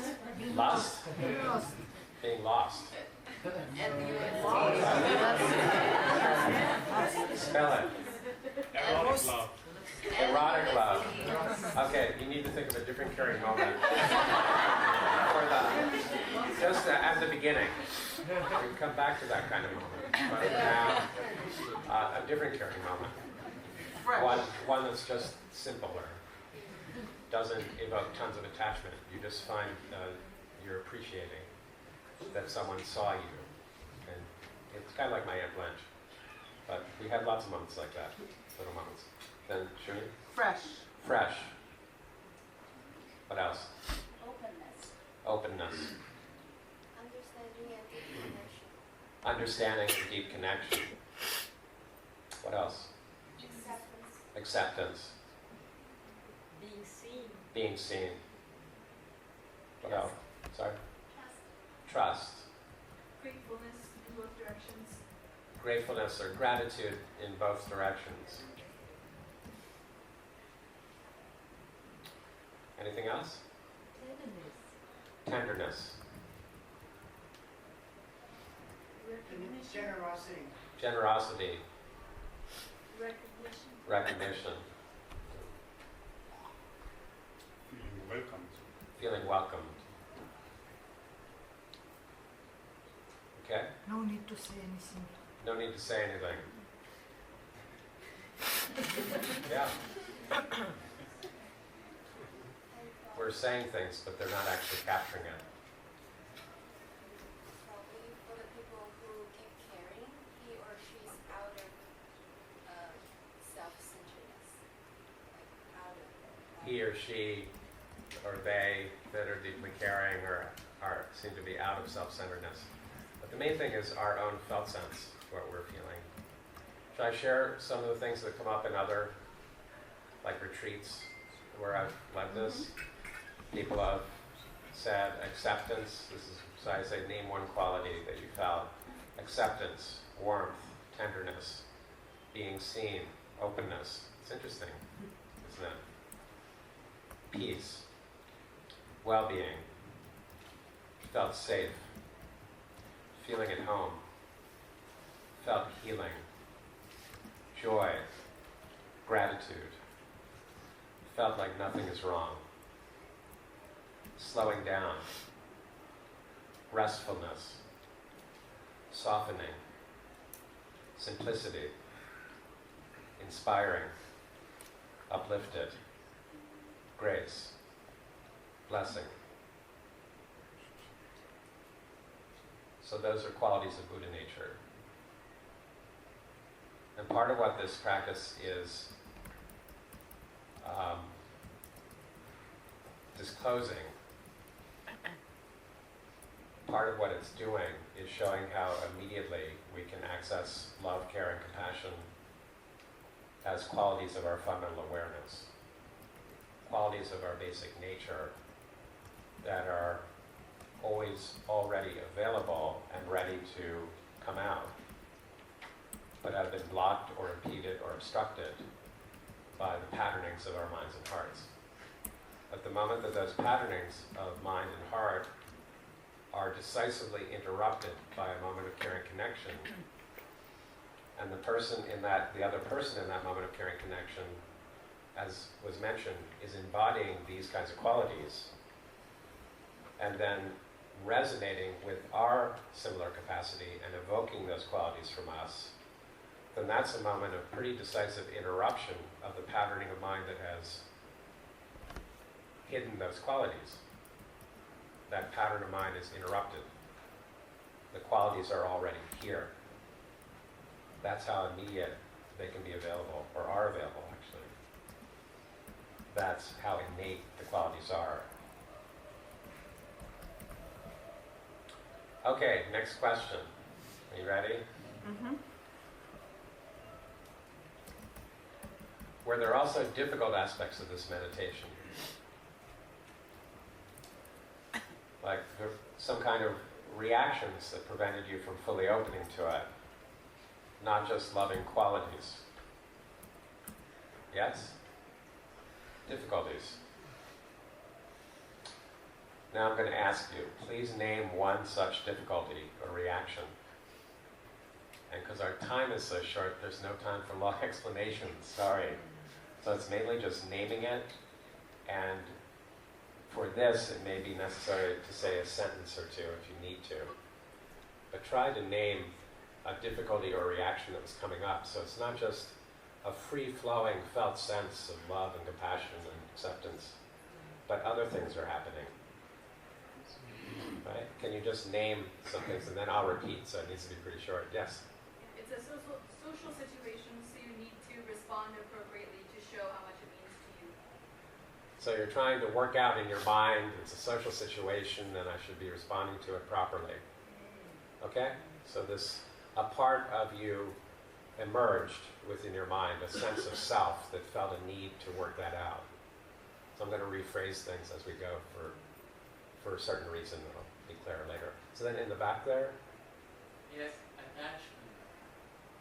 Lust? Lost. Being lost. Spell it. Erotic love. Erotic love. Okay, you need to think of a different caring moment. For just at the beginning. We can come back to that kind of moment. But now, a different caring moment. One that's just simpler. Doesn't evoke tons of attachment. You just find you're appreciating that someone saw you. And it's kind of like my Aunt Blanche. But we had lots of moments like that. Little moments. Then, Shireen? Fresh. Fresh. What else? Openness. Openness. Understanding and deep connection. Understanding and deep connection. What else? Acceptance. Acceptance. Being seen. What else? Sorry? Trust. Gratefulness in both directions. Gratefulness or gratitude in both directions. Anything else? Tenderness. Recognition. Generosity. Generosity. Recognition. Recognition. Feeling welcomed. Feeling welcomed. Okay? No need to say anything. No need to say anything. Yeah. We're saying things, but they're not actually capturing it. Probably for the people who keep caring, he or she's out of self-centeredness. Like out of He or she or they that are deeply caring or seem to be out of self-centeredness. But the main thing is our own felt sense, what we're feeling. Should I share some of the things that come up in other, like retreats, where I've led this? People have said acceptance. This is, so I say name one quality that you felt. Acceptance, warmth, tenderness, being seen, openness. It's interesting, isn't it? Peace, well-being, felt safe, feeling at home, felt healing, joy, gratitude, felt like nothing is wrong, slowing down, restfulness, softening, simplicity, inspiring, uplifted, grace, blessing. So those are qualities of Buddha nature. And part of what this practice is disclosing, part of what it's doing is showing how immediately we can access love, care, and compassion as qualities of our fundamental awareness, qualities of our basic nature that are always already available and ready to come out, but have been blocked or impeded or obstructed by the patternings of our minds and hearts. At the moment that those patternings of mind and heart are decisively interrupted by a moment of caring connection, and the other person in that moment of caring connection, as was mentioned, is embodying these kinds of qualities, and then resonating with our similar capacity and evoking those qualities from us, then that's a moment of pretty decisive interruption of the patterning of mind that has hidden those qualities. That pattern of mind is interrupted. The qualities are already here. That's how immediate they can be available, or are available, actually. That's how innate the qualities are. Okay, next question. Are you ready? Mm-hmm. Were there also difficult aspects of this meditation? Like some kind of reactions that prevented you from fully opening to it, not just loving qualities. Yes? Difficulties. Now I'm going to ask you, please name one such difficulty or reaction. And because our time is so short, there's no time for long explanations, sorry. So it's mainly just naming it, and for this it may be necessary to say a sentence or two if you need to. But try to name a difficulty or reaction that was coming up, so it's not just a free-flowing felt sense of love and compassion and acceptance, but other things are happening. Right? Can you just name some things, and then I'll repeat, so it needs to be pretty short. Yes? It's a social situation, so you need to respond appropriately to show how much it means to you. So you're trying to work out in your mind, it's a social situation, and I should be responding to it properly. Okay? So a part of you emerged within your mind, a sense of self that felt a need to work that out. So I'm going to rephrase things as we go for a certain reason that'll be clearer later. So then in the back there, Yes, attachment.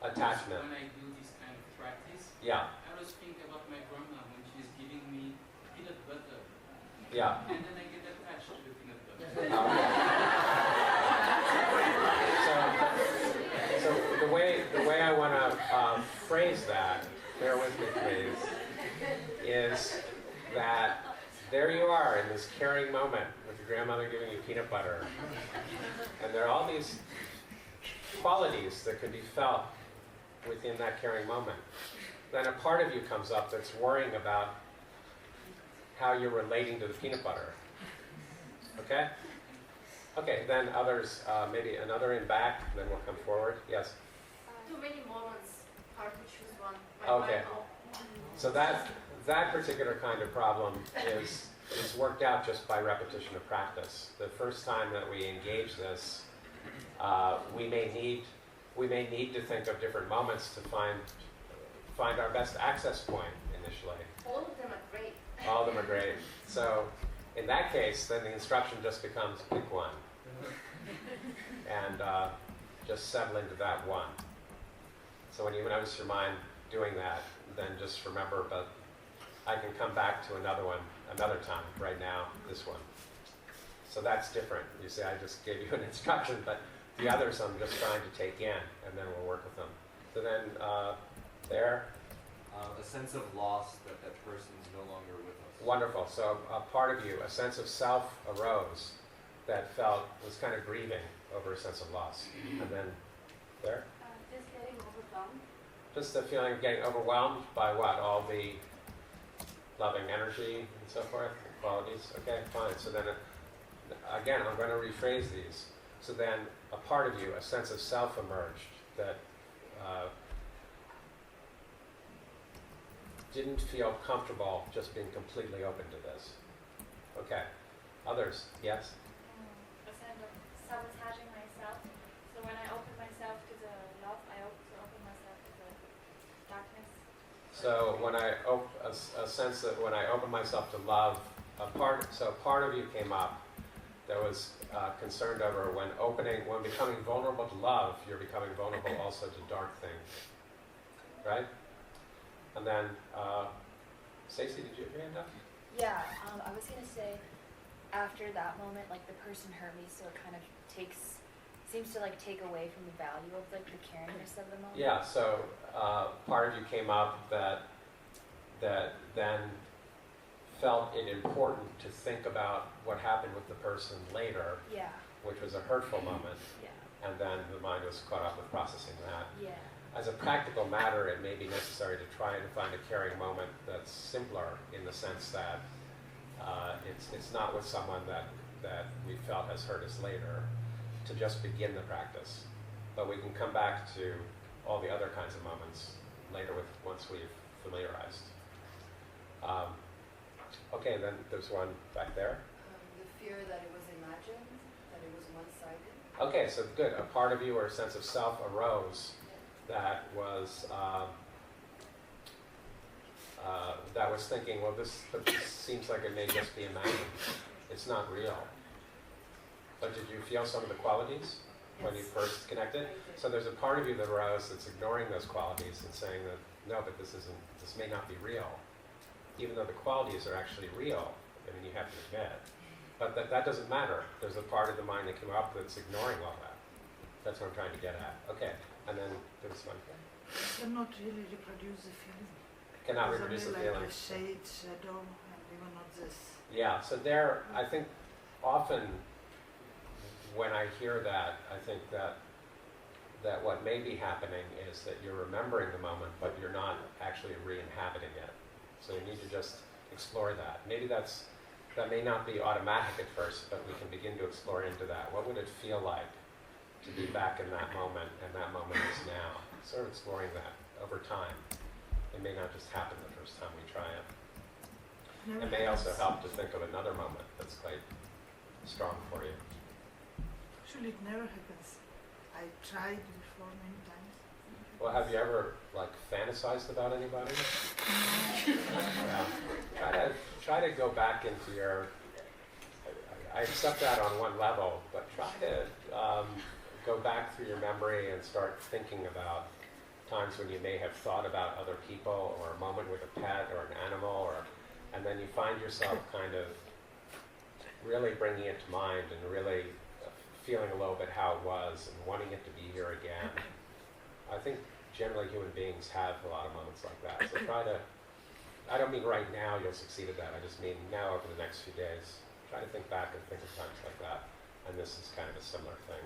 attachment. When I do this kind of practice, Yeah, I always think about my grandma when she's giving me peanut butter. yeah. And then I get attached to the peanut butter. So the way I want to phrase that, bear with me please, is that there you are in this caring moment with your grandmother giving you peanut butter. And there are all these qualities that can be felt within that caring moment. Then a part of you comes up that's worrying about how you're relating to the peanut butter. Okay? Okay, then others, maybe another in back, and then we'll come forward. Yes? Too many moments, hard to choose one. Okay. So that particular kind of problem is worked out just by repetition of practice. The first time that we engage this, we may need to think of different moments to find our best access point initially. All of them are great. All of them are great. So in that case, then the instruction just becomes pick one. And just settle into that one. So when you notice your mind doing that, then just remember, but I can come back to another one another time. Right now, this one. So that's different. You see, I just gave you an instruction, but the others I'm just trying to take in, and then we'll work with them. So then, there. A sense of loss that that person's no longer with us. Wonderful. So a part of you, a sense of self arose that was kind of grieving over a sense of loss. And then, there. Just getting overwhelmed. Just the feeling of getting overwhelmed by what? All the loving energy and so forth, the qualities. Okay, fine. So then, again, I'm going to rephrase these. So then, a part of you, a sense of self emerged that didn't feel comfortable just being completely open to this. Okay. Others? Yes? A sense of sabotaging myself. So when I open myself to the love, I also open myself to the darkness. So when a sense that when I open myself to love, part of you came up that was concerned over when becoming vulnerable to love, you're becoming vulnerable also to dark things, right? And then, Stacey, did you have your hand up? Yeah, I was going to say, after that moment, like the person hurt me, so it kind of seems to like take away from the value of like the caringness of the moment. Yeah, so part of you came up that then felt it important to think about what happened with the person later, Yeah, which was a hurtful moment, yeah, and then the mind was caught up with processing that. yeah. As a practical matter, it may be necessary to try and find a caring moment that's simpler in the sense that it's not with someone that we felt has hurt us later, to just begin the practice. But we can come back to all the other kinds of moments later once we've familiarized. Okay, then there's one back there. The fear that it was imagined, that it was one-sided. Okay, so good. A part of you or a sense of self arose that was thinking, well, this seems like it may just be imagined. It's not real. But did you feel some of the qualities when you first connected? So there's a part of you that arose that's ignoring those qualities and saying that, no, but this may not be real. Even though the qualities are actually real, I mean, you have to admit. But that doesn't matter. There's a part of the mind that came up that's ignoring all that. That's what I'm trying to get at. Okay, and then there's one thing. Cannot really reproduce the feeling. Cannot It's reproduce the only feeling. like a shade, shadow, and even not this. Yeah, so there, I think often when I hear that, I think that what may be happening is that you're remembering the moment, but you're not actually re-inhabiting it. So you need to just explore that. Maybe that may not be automatic at first, but we can begin to explore into that. What would it feel like to be back in that moment, and that moment is now? Sort of exploring that over time. It may not just happen the first time we try it. It may also help to think of another moment that's quite strong for you. Actually, it never happens. I tried before many times. Well, have you ever like fantasized about anybody? Yeah. Try to go back into your. I accept that on one level, but try to go back through your memory and start thinking about times when you may have thought about other people, or a moment with a pet or an animal, and then you find yourself kind of really bringing it to mind and really feeling a little bit how it was and wanting it to be here again. I think generally human beings have a lot of moments like that. So try to, I don't mean right now you'll succeed at that, I just mean now over the next few days. Try to think back and think of times like that. And this is kind of a similar thing.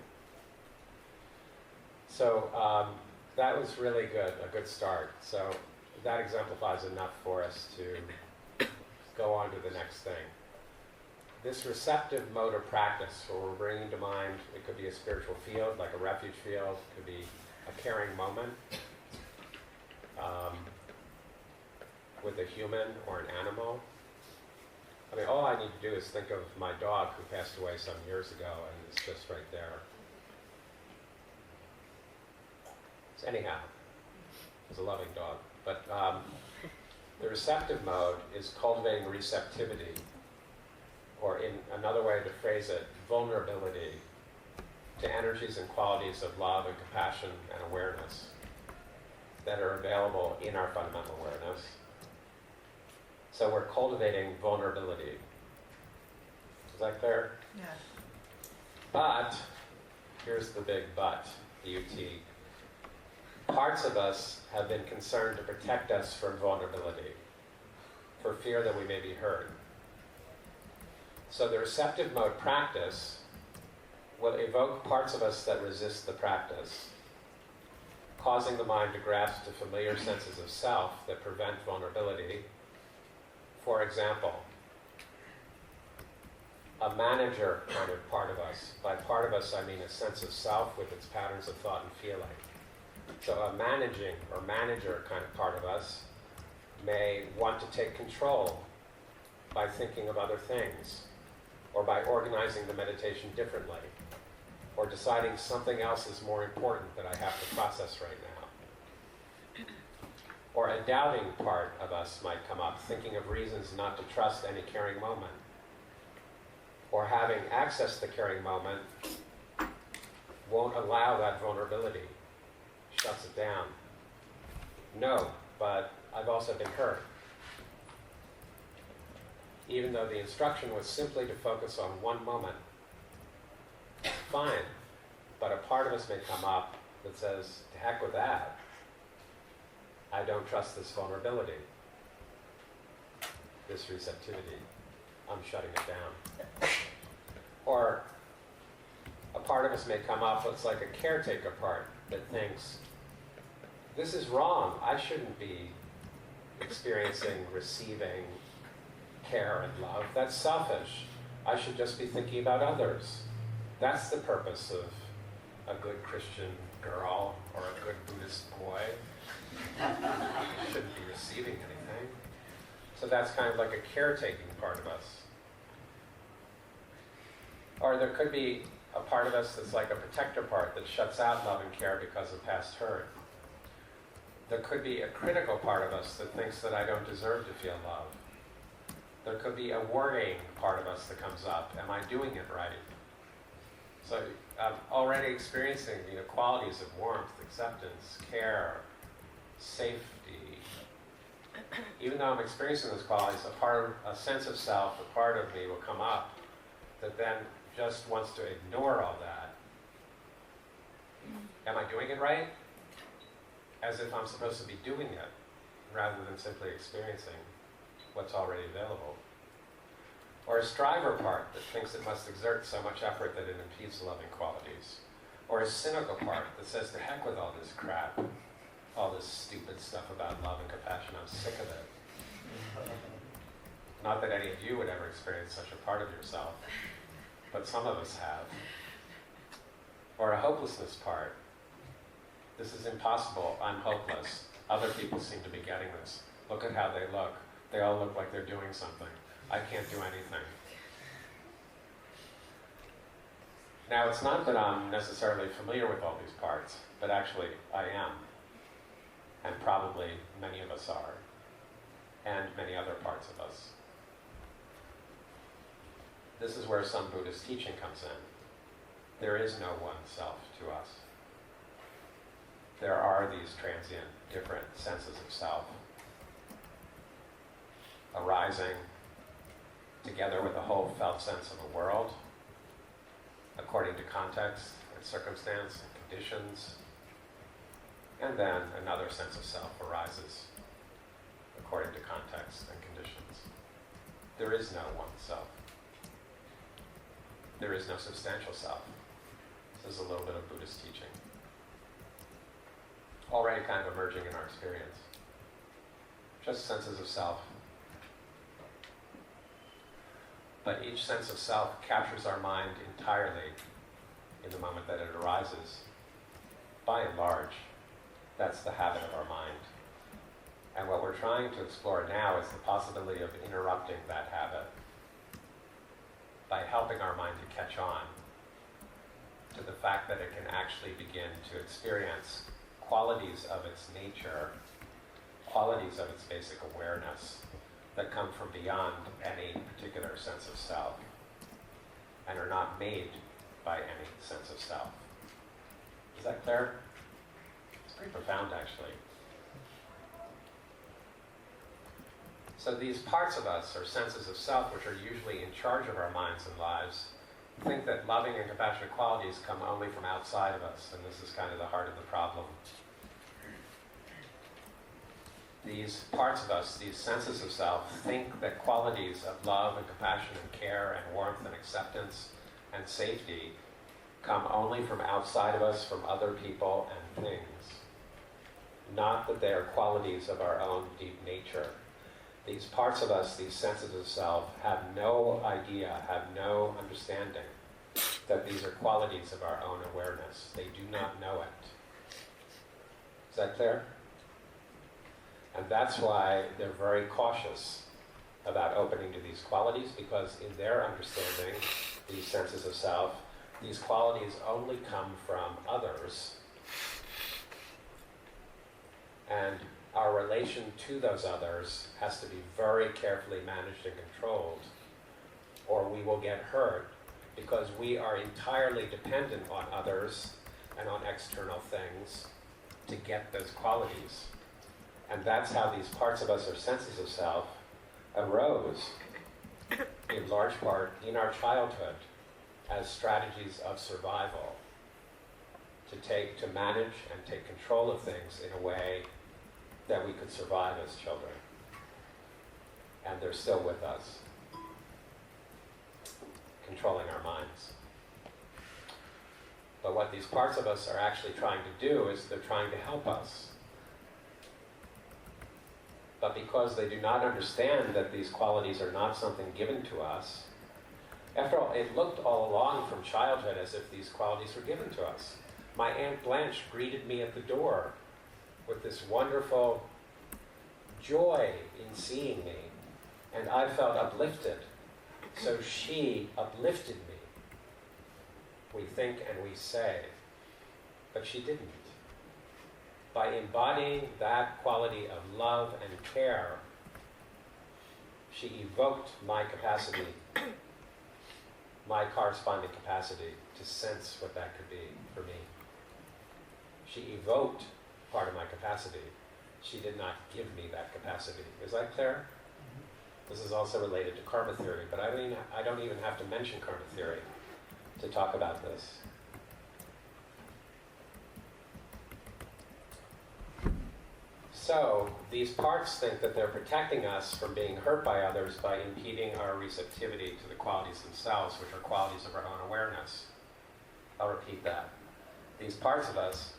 So that was really good, a good start. So that exemplifies enough for us to go on to the next thing. This receptive mode of practice, where we're bringing to mind, it could be a spiritual field, like a refuge field, it could be a caring moment with a human or an animal. I mean, all I need to do is think of my dog who passed away some years ago, and it's just right there. So anyhow, it's a loving dog. But the receptive mode is cultivating receptivity, or in another way to phrase it, vulnerability to energies and qualities of love and compassion and awareness that are available in our fundamental awareness. So we're cultivating vulnerability. Is that clear? Yeah. But, here's the big but, B-U-T. Parts of us have been concerned to protect us from vulnerability, for fear that we may be hurt. So the receptive mode practice will evoke parts of us that resist the practice, causing the mind to grasp to familiar senses of self that prevent vulnerability. For example, a manager kind of part of us. By part of us, I mean a sense of self with its patterns of thought and feeling. So a managing or manager kind of part of us may want to take control by thinking of other things, or by organizing the meditation differently, or deciding something else is more important that I have to process right now. Or a doubting part of us might come up, thinking of reasons not to trust any caring moment. Or having access to the caring moment won't allow that vulnerability, shuts it down. No, but I've also been hurt. Even though the instruction was simply to focus on one moment. Fine, but a part of us may come up that says, to heck with that. I don't trust this vulnerability, this receptivity. I'm shutting it down. Or a part of us may come up that's like a caretaker part that thinks, this is wrong. I shouldn't be experiencing, receiving care and love. That's selfish. I should just be thinking about others. That's the purpose of a good Christian girl or a good Buddhist boy. Shouldn't be receiving anything. So that's kind of like a caretaking part of us. Or there could be a part of us that's like a protector part that shuts out love and care because of past hurt. There could be a critical part of us that thinks that I don't deserve to feel love. There could be a worrying part of us that comes up. Am I doing it right? So I'm already experiencing qualities of warmth, acceptance, care, safety. Even though I'm experiencing those qualities, a sense of self, a part of me will come up that then just wants to ignore all that. Am I doing it right? As if I'm supposed to be doing it, rather than simply experiencing what's already available. Or a striver part that thinks it must exert so much effort that it impedes loving qualities. Or a cynical part that says, to heck with all this crap, all this stupid stuff about love and compassion, I'm sick of it. Not that any of you would ever experience such a part of yourself, but some of us have. Or a hopelessness part. This is impossible, I'm hopeless. Other people seem to be getting this. Look at how they look. They all look like they're doing something. I can't do anything. Now, it's not that I'm necessarily familiar with all these parts, but actually I am. and probably many of us are, and many other parts of us. This is where some Buddhist teaching comes in. There is no one self to us. There are these transient, different senses of self arising together with a whole felt sense of a world, according to context and circumstance and conditions. And then another sense of self arises according to context and conditions. There is no one self. There is no substantial self. This is a little bit of Buddhist teaching, already kind of emerging in our experience. Just senses of self. But each sense of self captures our mind entirely in the moment that it arises. By and large, that's the habit of our mind. And what we're trying to explore now is the possibility of interrupting that habit by helping our mind to catch on to the fact that it can actually begin to experience qualities of its nature, qualities of its basic awareness that come from beyond any particular sense of self and are not made by any sense of self. Is that clear? It's pretty profound, actually. So these parts of us, or senses of self, which are usually in charge of our minds and lives, think that loving and compassionate qualities come only from outside of us, and this is kind of the heart of the problem. These parts of us, these senses of self, think that qualities of love and compassion and care and warmth and acceptance and safety come only from outside of us, from other people and things. Not that they are qualities of our own deep nature. These parts of us, these senses of self, have no idea, have no understanding that these are qualities of our own awareness. They do not know it. Is that clear? And that's why they're very cautious about opening to these qualities, because in their understanding, these senses of self, these qualities only come from others. And our relation to those others has to be very carefully managed and controlled, or we will get hurt, because we are entirely dependent on others and on external things to get those qualities. And that's how these parts of us, or senses of self, arose, in large part, in our childhood, as strategies of survival, to manage and take control of things in a way that we could survive as children. And they're still with us, controlling our minds. But what these parts of us are actually trying to do is they're trying to help us. But because they do not understand that these qualities are not something given to us, after all, it looked all along from childhood as if these qualities were given to us. My Aunt Blanche greeted me at the door with this wonderful joy in seeing me, and I felt uplifted. So she uplifted me. We think and we say, but she didn't. By embodying that quality of love and care, she evoked my capacity, my corresponding capacity to sense what that could be for me. She evoked part of my capacity. She did not give me that capacity. Is that clear? This is also related to karma theory, but I don't even have to mention karma theory to talk about this. So, these parts think that they're protecting us from being hurt by others by impeding our receptivity to the qualities themselves, which are qualities of our own awareness. I'll repeat that. These parts of us,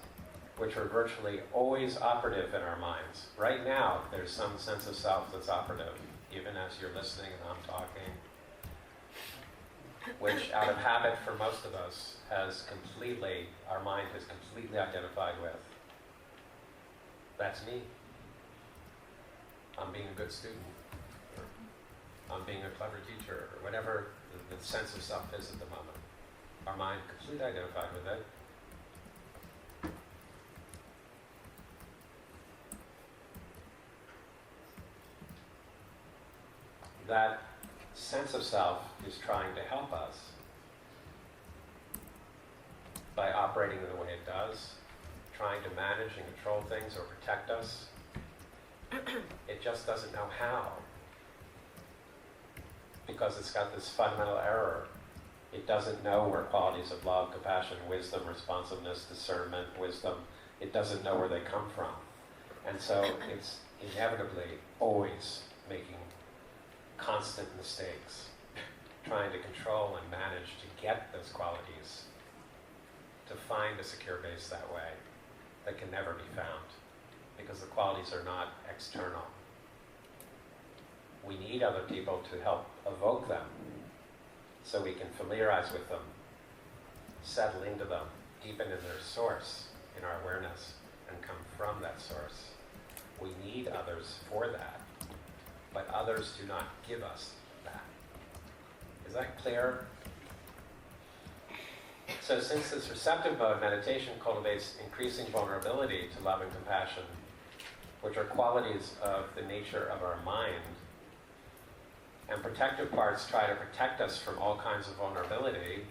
which are virtually always operative in our minds. Right now, there's some sense of self that's operative, even as you're listening and I'm talking, which out of habit for most of us our mind has completely identified with. That's me. I'm being a good student, or I'm being a clever teacher, or whatever the sense of self is at the moment. Our mind completely identified with it. that sense of self is trying to help us by operating in the way it does, trying to manage and control things or protect us. It just doesn't know how, because it's got this fundamental error. It doesn't know where qualities of love, compassion, wisdom, responsiveness, discernment, wisdom, it doesn't know where they come from. And so it's inevitably always making constant mistakes, trying to control and manage to get those qualities, to find a secure base that way that can never be found, because the qualities are not external. We need other people to help evoke them so we can familiarize with them, settle into them, deepen in their source, in our awareness, and come from that source. We need others for that, but others do not give us that. Is that clear? So since this receptive mode, meditation cultivates increasing vulnerability to love and compassion, which are qualities of the nature of our mind, and protective parts try to protect us from all kinds of vulnerability,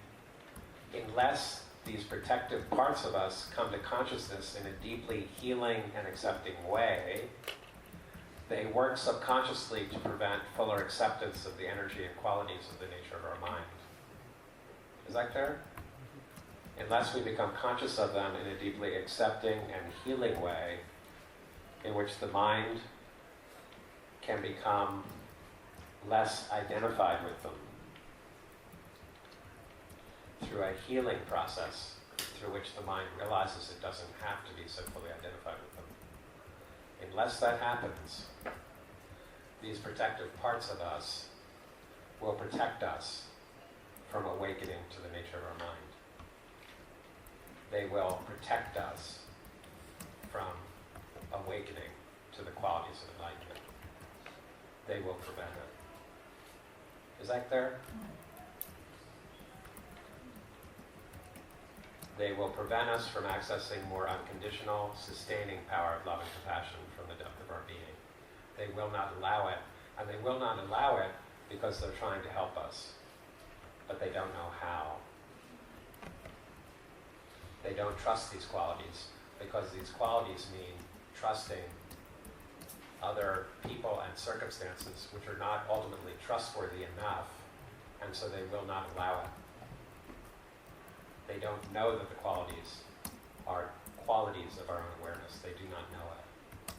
unless these protective parts of us come to consciousness in a deeply healing and accepting way, they work subconsciously to prevent fuller acceptance of the energy and qualities of the nature of our mind. Is that clear? Unless we become conscious of them in a deeply accepting and healing way, in which the mind can become less identified with them, through a healing process through which the mind realizes it doesn't have to be so fully identified with them. Unless that happens, these protective parts of us will protect us from awakening to the nature of our mind. They will protect us from awakening to the qualities of enlightenment. They will prevent it. Is that clear? They will prevent us from accessing more unconditional, sustaining power of love and compassion from the depth of our being. They will not allow it, and they will not allow it because they're trying to help us, but they don't know how. They don't trust these qualities, because these qualities mean trusting other people and circumstances which are not ultimately trustworthy enough, and so they will not allow it. They don't know that the qualities are qualities of our own awareness. They do not know it.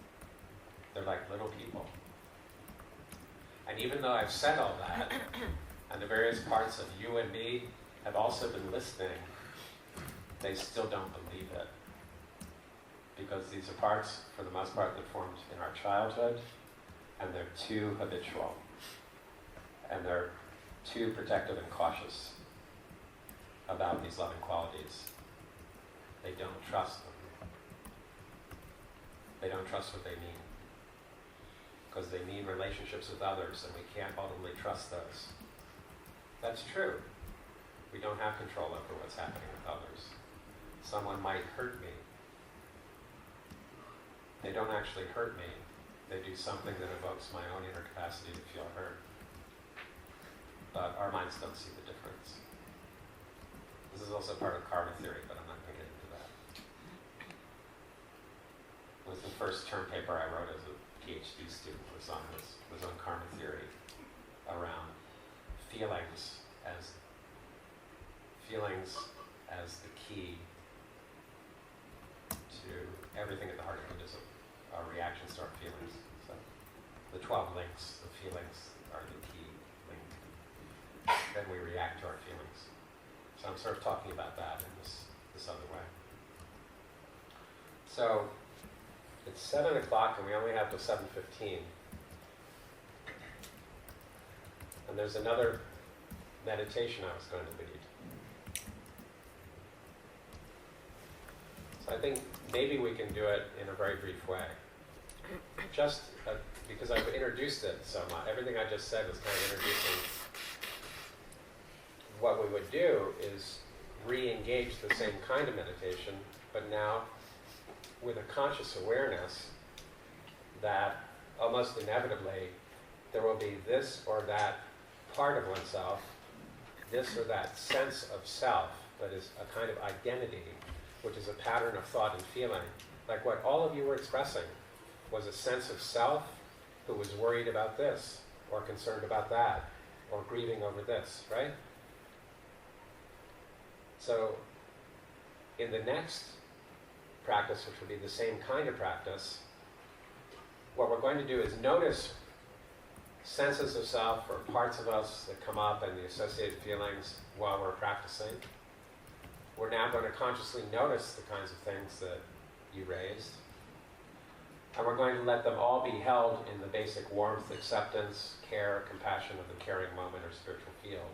They're like little people. And even though I've said all that, and the various parts of you and me have also been listening, they still don't believe it. Because these are parts, for the most part, that formed in our childhood, and they're too habitual. And they're too protective and cautious about these loving qualities. They don't trust them. They don't trust what they mean. Because they mean relationships with others, and we can't ultimately trust those. That's true. We don't have control over what's happening with others. Someone might hurt me. They don't actually hurt me. They do something that evokes my own inner capacity to feel hurt. But our minds don't see the difference. This is also part of karma theory, but I'm not going to get into that. It was the first term paper I wrote as a PhD student was on karma theory, around feelings as the key to everything at the heart of Buddhism, our reactions to our feelings. So the 12 links, the feelings are the key link. Then we react to our feelings. So I'm sort of talking about that in this other way. So it's 7 o'clock and we only have till 7:15. And there's another meditation I was going to lead. So I think maybe we can do it in a very brief way. Just because I've introduced it so much. Everything I just said was kind of introducing. What we would do is re-engage the same kind of meditation, but now with a conscious awareness that almost inevitably there will be this or that part of oneself, this or that sense of self that is a kind of identity, which is a pattern of thought and feeling. Like what all of you were expressing was a sense of self who was worried about this, or concerned about that, or grieving over this, right? So, in the next practice, which will be the same kind of practice, what we're going to do is notice senses of self or parts of us that come up and the associated feelings while we're practicing. We're now going to consciously notice the kinds of things that you raised. And we're going to let them all be held in the basic warmth, acceptance, care, compassion of the caring moment or spiritual field.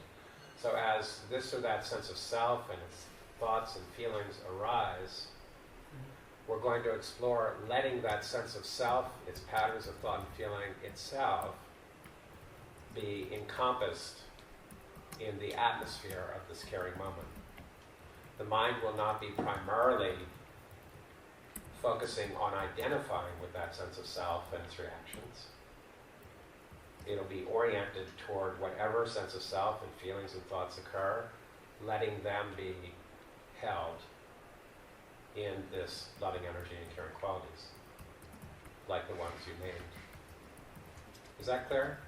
So as this or that sense of self and its thoughts and feelings arise, we're going to explore letting that sense of self, its patterns of thought and feeling itself, be encompassed in the atmosphere of this caring moment. The mind will not be primarily focusing on identifying with that sense of self and its reactions. It'll be oriented toward whatever sense of self and feelings and thoughts occur, letting them be held in this loving energy and caring qualities, like the ones you named. Is that clear?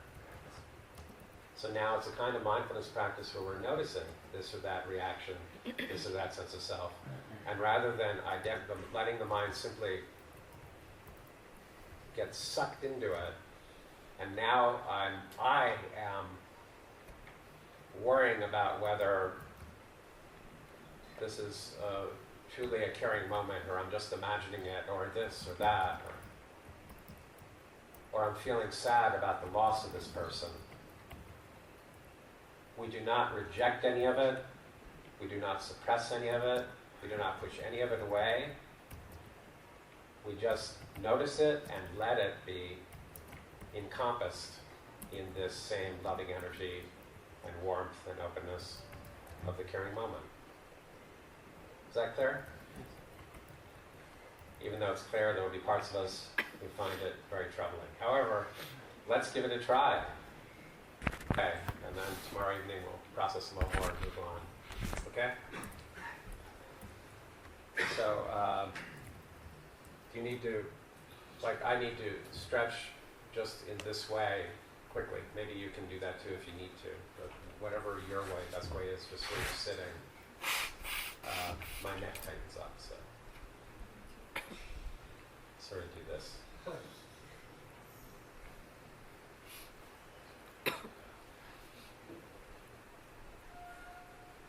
So now it's a kind of mindfulness practice where we're noticing this or that reaction, this or that sense of self, and rather than letting the mind simply get sucked into it, and now I am worrying about whether this is truly a caring moment, or I'm just imagining it, or this or that, or I'm feeling sad about the loss of this person. We do not reject any of it. We do not suppress any of it. We do not push any of it away. We just notice it and let it be encompassed in this same loving energy and warmth and openness of the caring moment. Is that clear? Even though it's clear, there will be parts of us who find it very troubling. However, let's give it a try. Okay, and then tomorrow evening we'll process a little more and move on. Okay? So, you need to, I need to stretch just in this way quickly. Maybe you can do that too if you need to. But whatever your way, best way is, just when you're sitting, my neck tightens up, so sort of do this.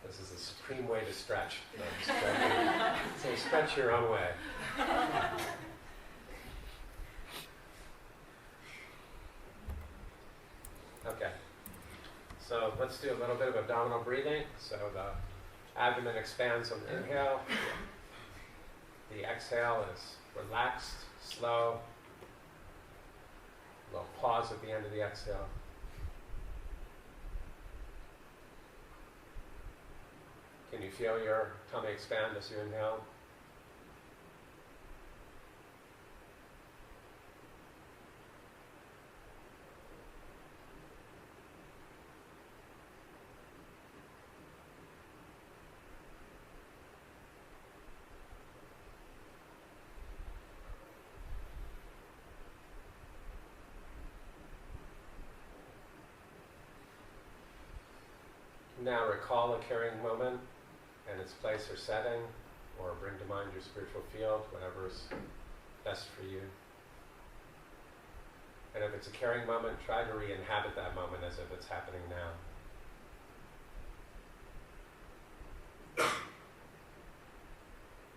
This is a supreme way to stretch. So stretch your own way. Okay. So let's do a little bit of abdominal breathing. So the abdomen expands on the inhale. The exhale is relaxed, slow. A little pause at the end of the exhale. Can you feel your tummy expand as you inhale? Now recall a caring moment and its place or setting, or bring to mind your spiritual field, whatever's best for you. And if it's a caring moment, try to re-inhabit that moment as if it's happening now.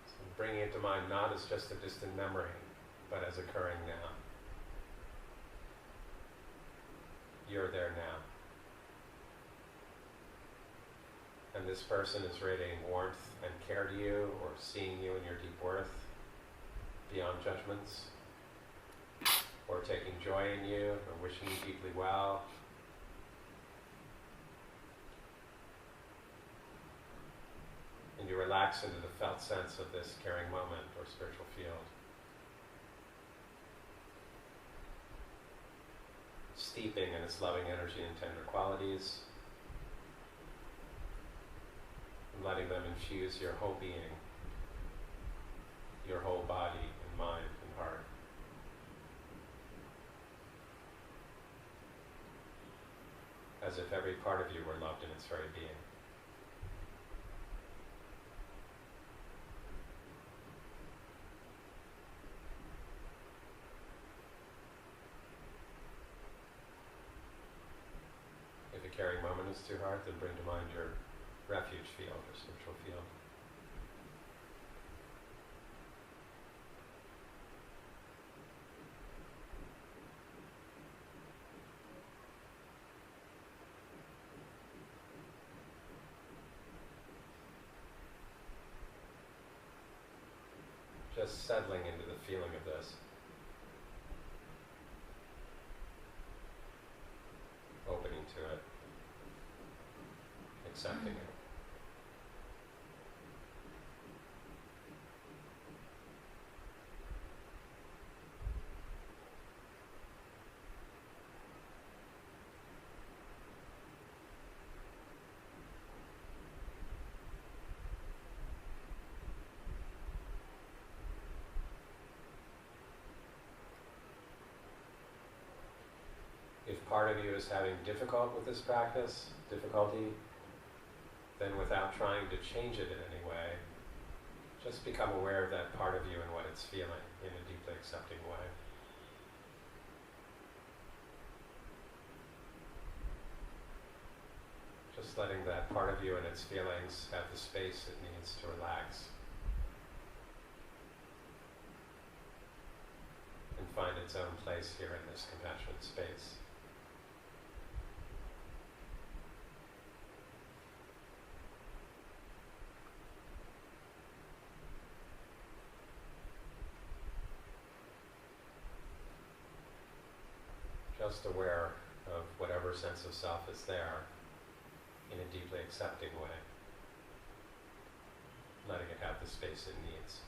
So bringing it to mind not as just a distant memory, but as occurring now. You're there now. And this person is radiating warmth and care to you, or seeing you in your deep worth, beyond judgments, or taking joy in you, or wishing you deeply well. And you relax into the felt sense of this caring moment or spiritual field. steeping in its loving energy and tender qualities, and letting them infuse your whole being, your whole body and mind and heart. As if every part of you were loved in its very being. If a caring moment is too hard, then bring to mind your refuge field or spiritual field. Just settling into the feeling of this. Opening to it. Accepting it. If part of you is having difficulty with this practice, then without trying to change it in any way, just become aware of that part of you and what it's feeling in a deeply accepting way. Just letting that part of you and its feelings have the space it needs to relax and find its own place here in this compassionate space. Just aware of whatever sense of self is there in a deeply accepting way, letting it have the space it needs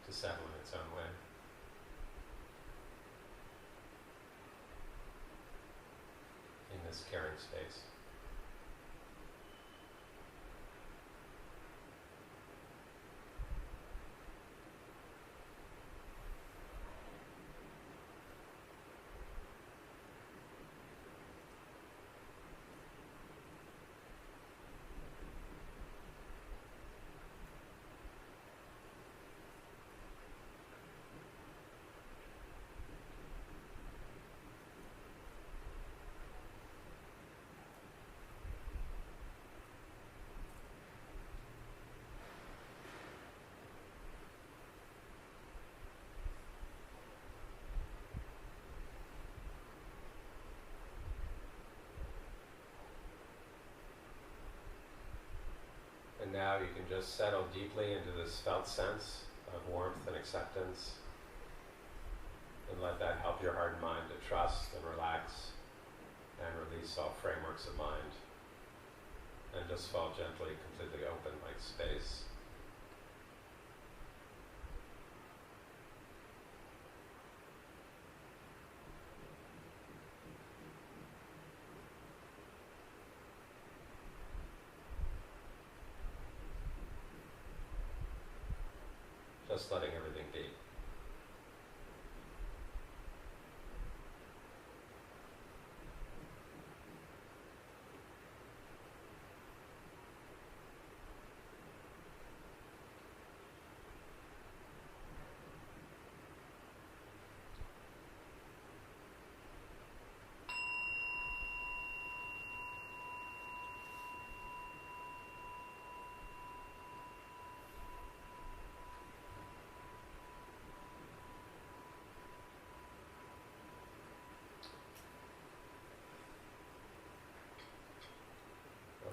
to settle in its own way. In this caring space. And now you can just settle deeply into this felt sense of warmth and acceptance, and let that help your heart and mind to trust and relax and release all frameworks of mind, and just fall gently, completely open like space. Just letting everything be.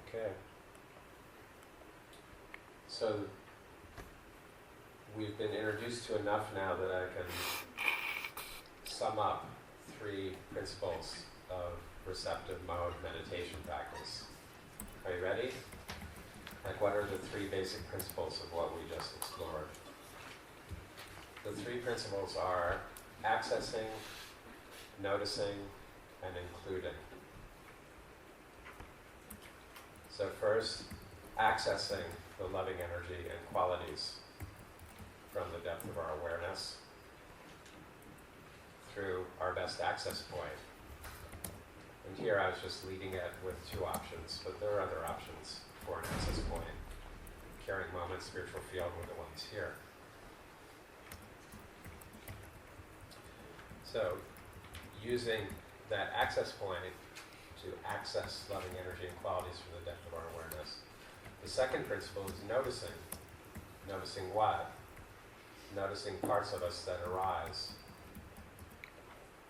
Okay. So we've been introduced to enough now that I can sum up 3 principles of receptive mode meditation practice. Are you ready? Like, what are the 3 basic principles of what we just explored? The 3 principles are accessing, noticing, and including. So first, accessing the loving energy and qualities from the depth of our awareness through our best access point. And here I was just leading it with two options, but there are other options for an access point. Caring moment, spiritual field were the ones here. So, using that access point to access loving energy and qualities from the depth of our awareness. The second principle is noticing. Noticing what? Noticing parts of us that arise.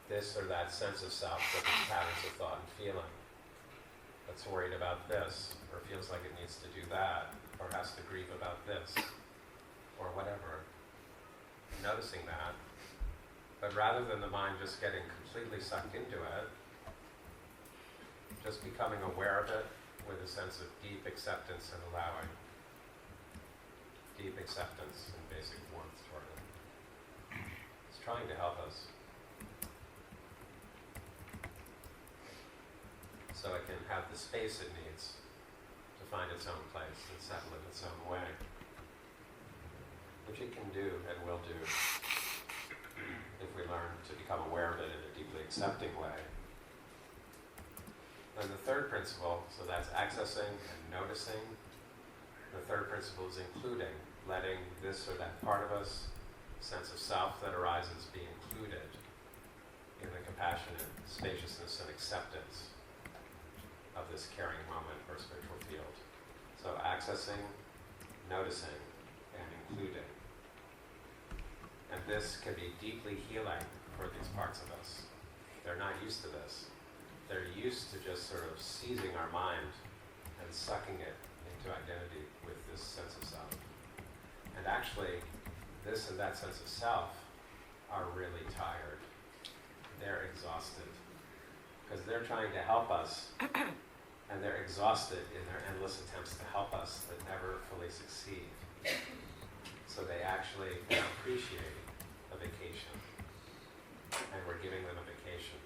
This or that sense of self with its patterns of thought and feeling. That's worried about this, or feels like it needs to do that, or has to grieve about this, or whatever. Noticing that. But rather than the mind just getting completely sucked into it, just becoming aware of it with a sense of deep acceptance and allowing. Deep acceptance and basic warmth toward it. It's trying to help us. So it can have the space it needs to find its own place and settle in its own way. Which it can do and will do if we learn to become aware of it in a deeply accepting way. And the third principle, so that's accessing and noticing. The third principle is including, letting this or that part of us, sense of self that arises, be included in the compassionate spaciousness and acceptance of this caring moment or spiritual field. So accessing, noticing, and including. And this can be deeply healing for these parts of us. They're not used to this. They're used to just sort of seizing our mind and sucking it into identity with this sense of self. And actually, this and that sense of self are really tired. They're exhausted. Because they're trying to help us, and they're exhausted in their endless attempts to help us that never fully succeed. So they actually appreciate a vacation. And we're giving them a vacation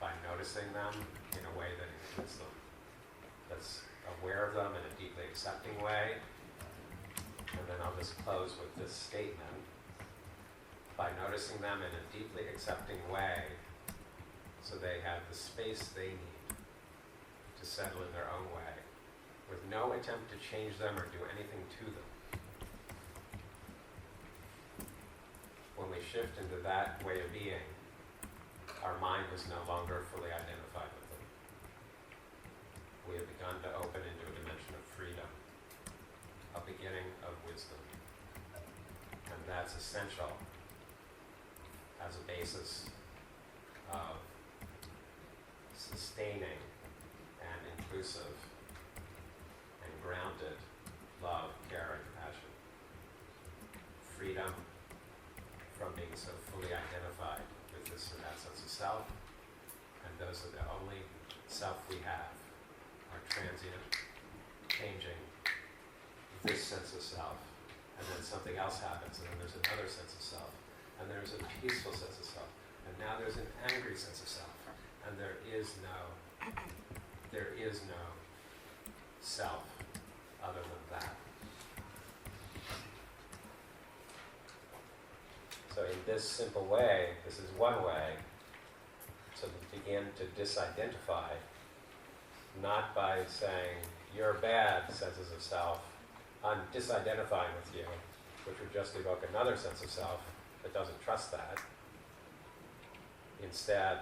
by noticing them in a way that includes them. That's aware of them in a deeply accepting way. And then I'll just close with this statement. By noticing them in a deeply accepting way, so they have the space they need to settle in their own way, with no attempt to change them or do anything to them. When we shift into that way of being, our mind is no longer fully identified with them. We have begun to open into a dimension of freedom, a beginning of wisdom. And that's essential as a basis of sustaining and inclusive and grounded love, care, and compassion. Freedom from being so fully identified with this or that sense of self, and those are the only self we have, are transient, changing, this sense of self, and then something else happens, and then there's another sense of self, and there's a peaceful sense of self, and now there's an angry sense of self, and there is no self other than that. So in this simple way, this is one way to begin to disidentify, not by saying, you're bad, senses of self, I'm disidentifying with you, which would just evoke another sense of self that doesn't trust that. Instead,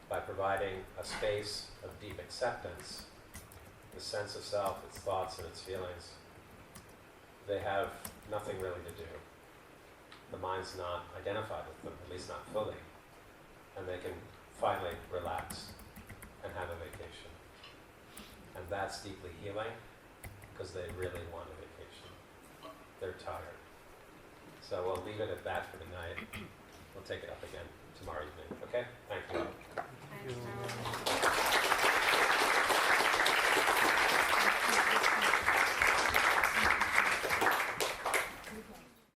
by providing a space of deep acceptance, the sense of self, its thoughts and its feelings, they have nothing really to do. The mind's not identified with them, at least not fully. And they can finally relax and have a vacation. And that's deeply healing, because they really want a vacation. They're tired. So we'll leave it at that for tonight. We'll take it up again tomorrow evening. Okay? Thank you. Thanks.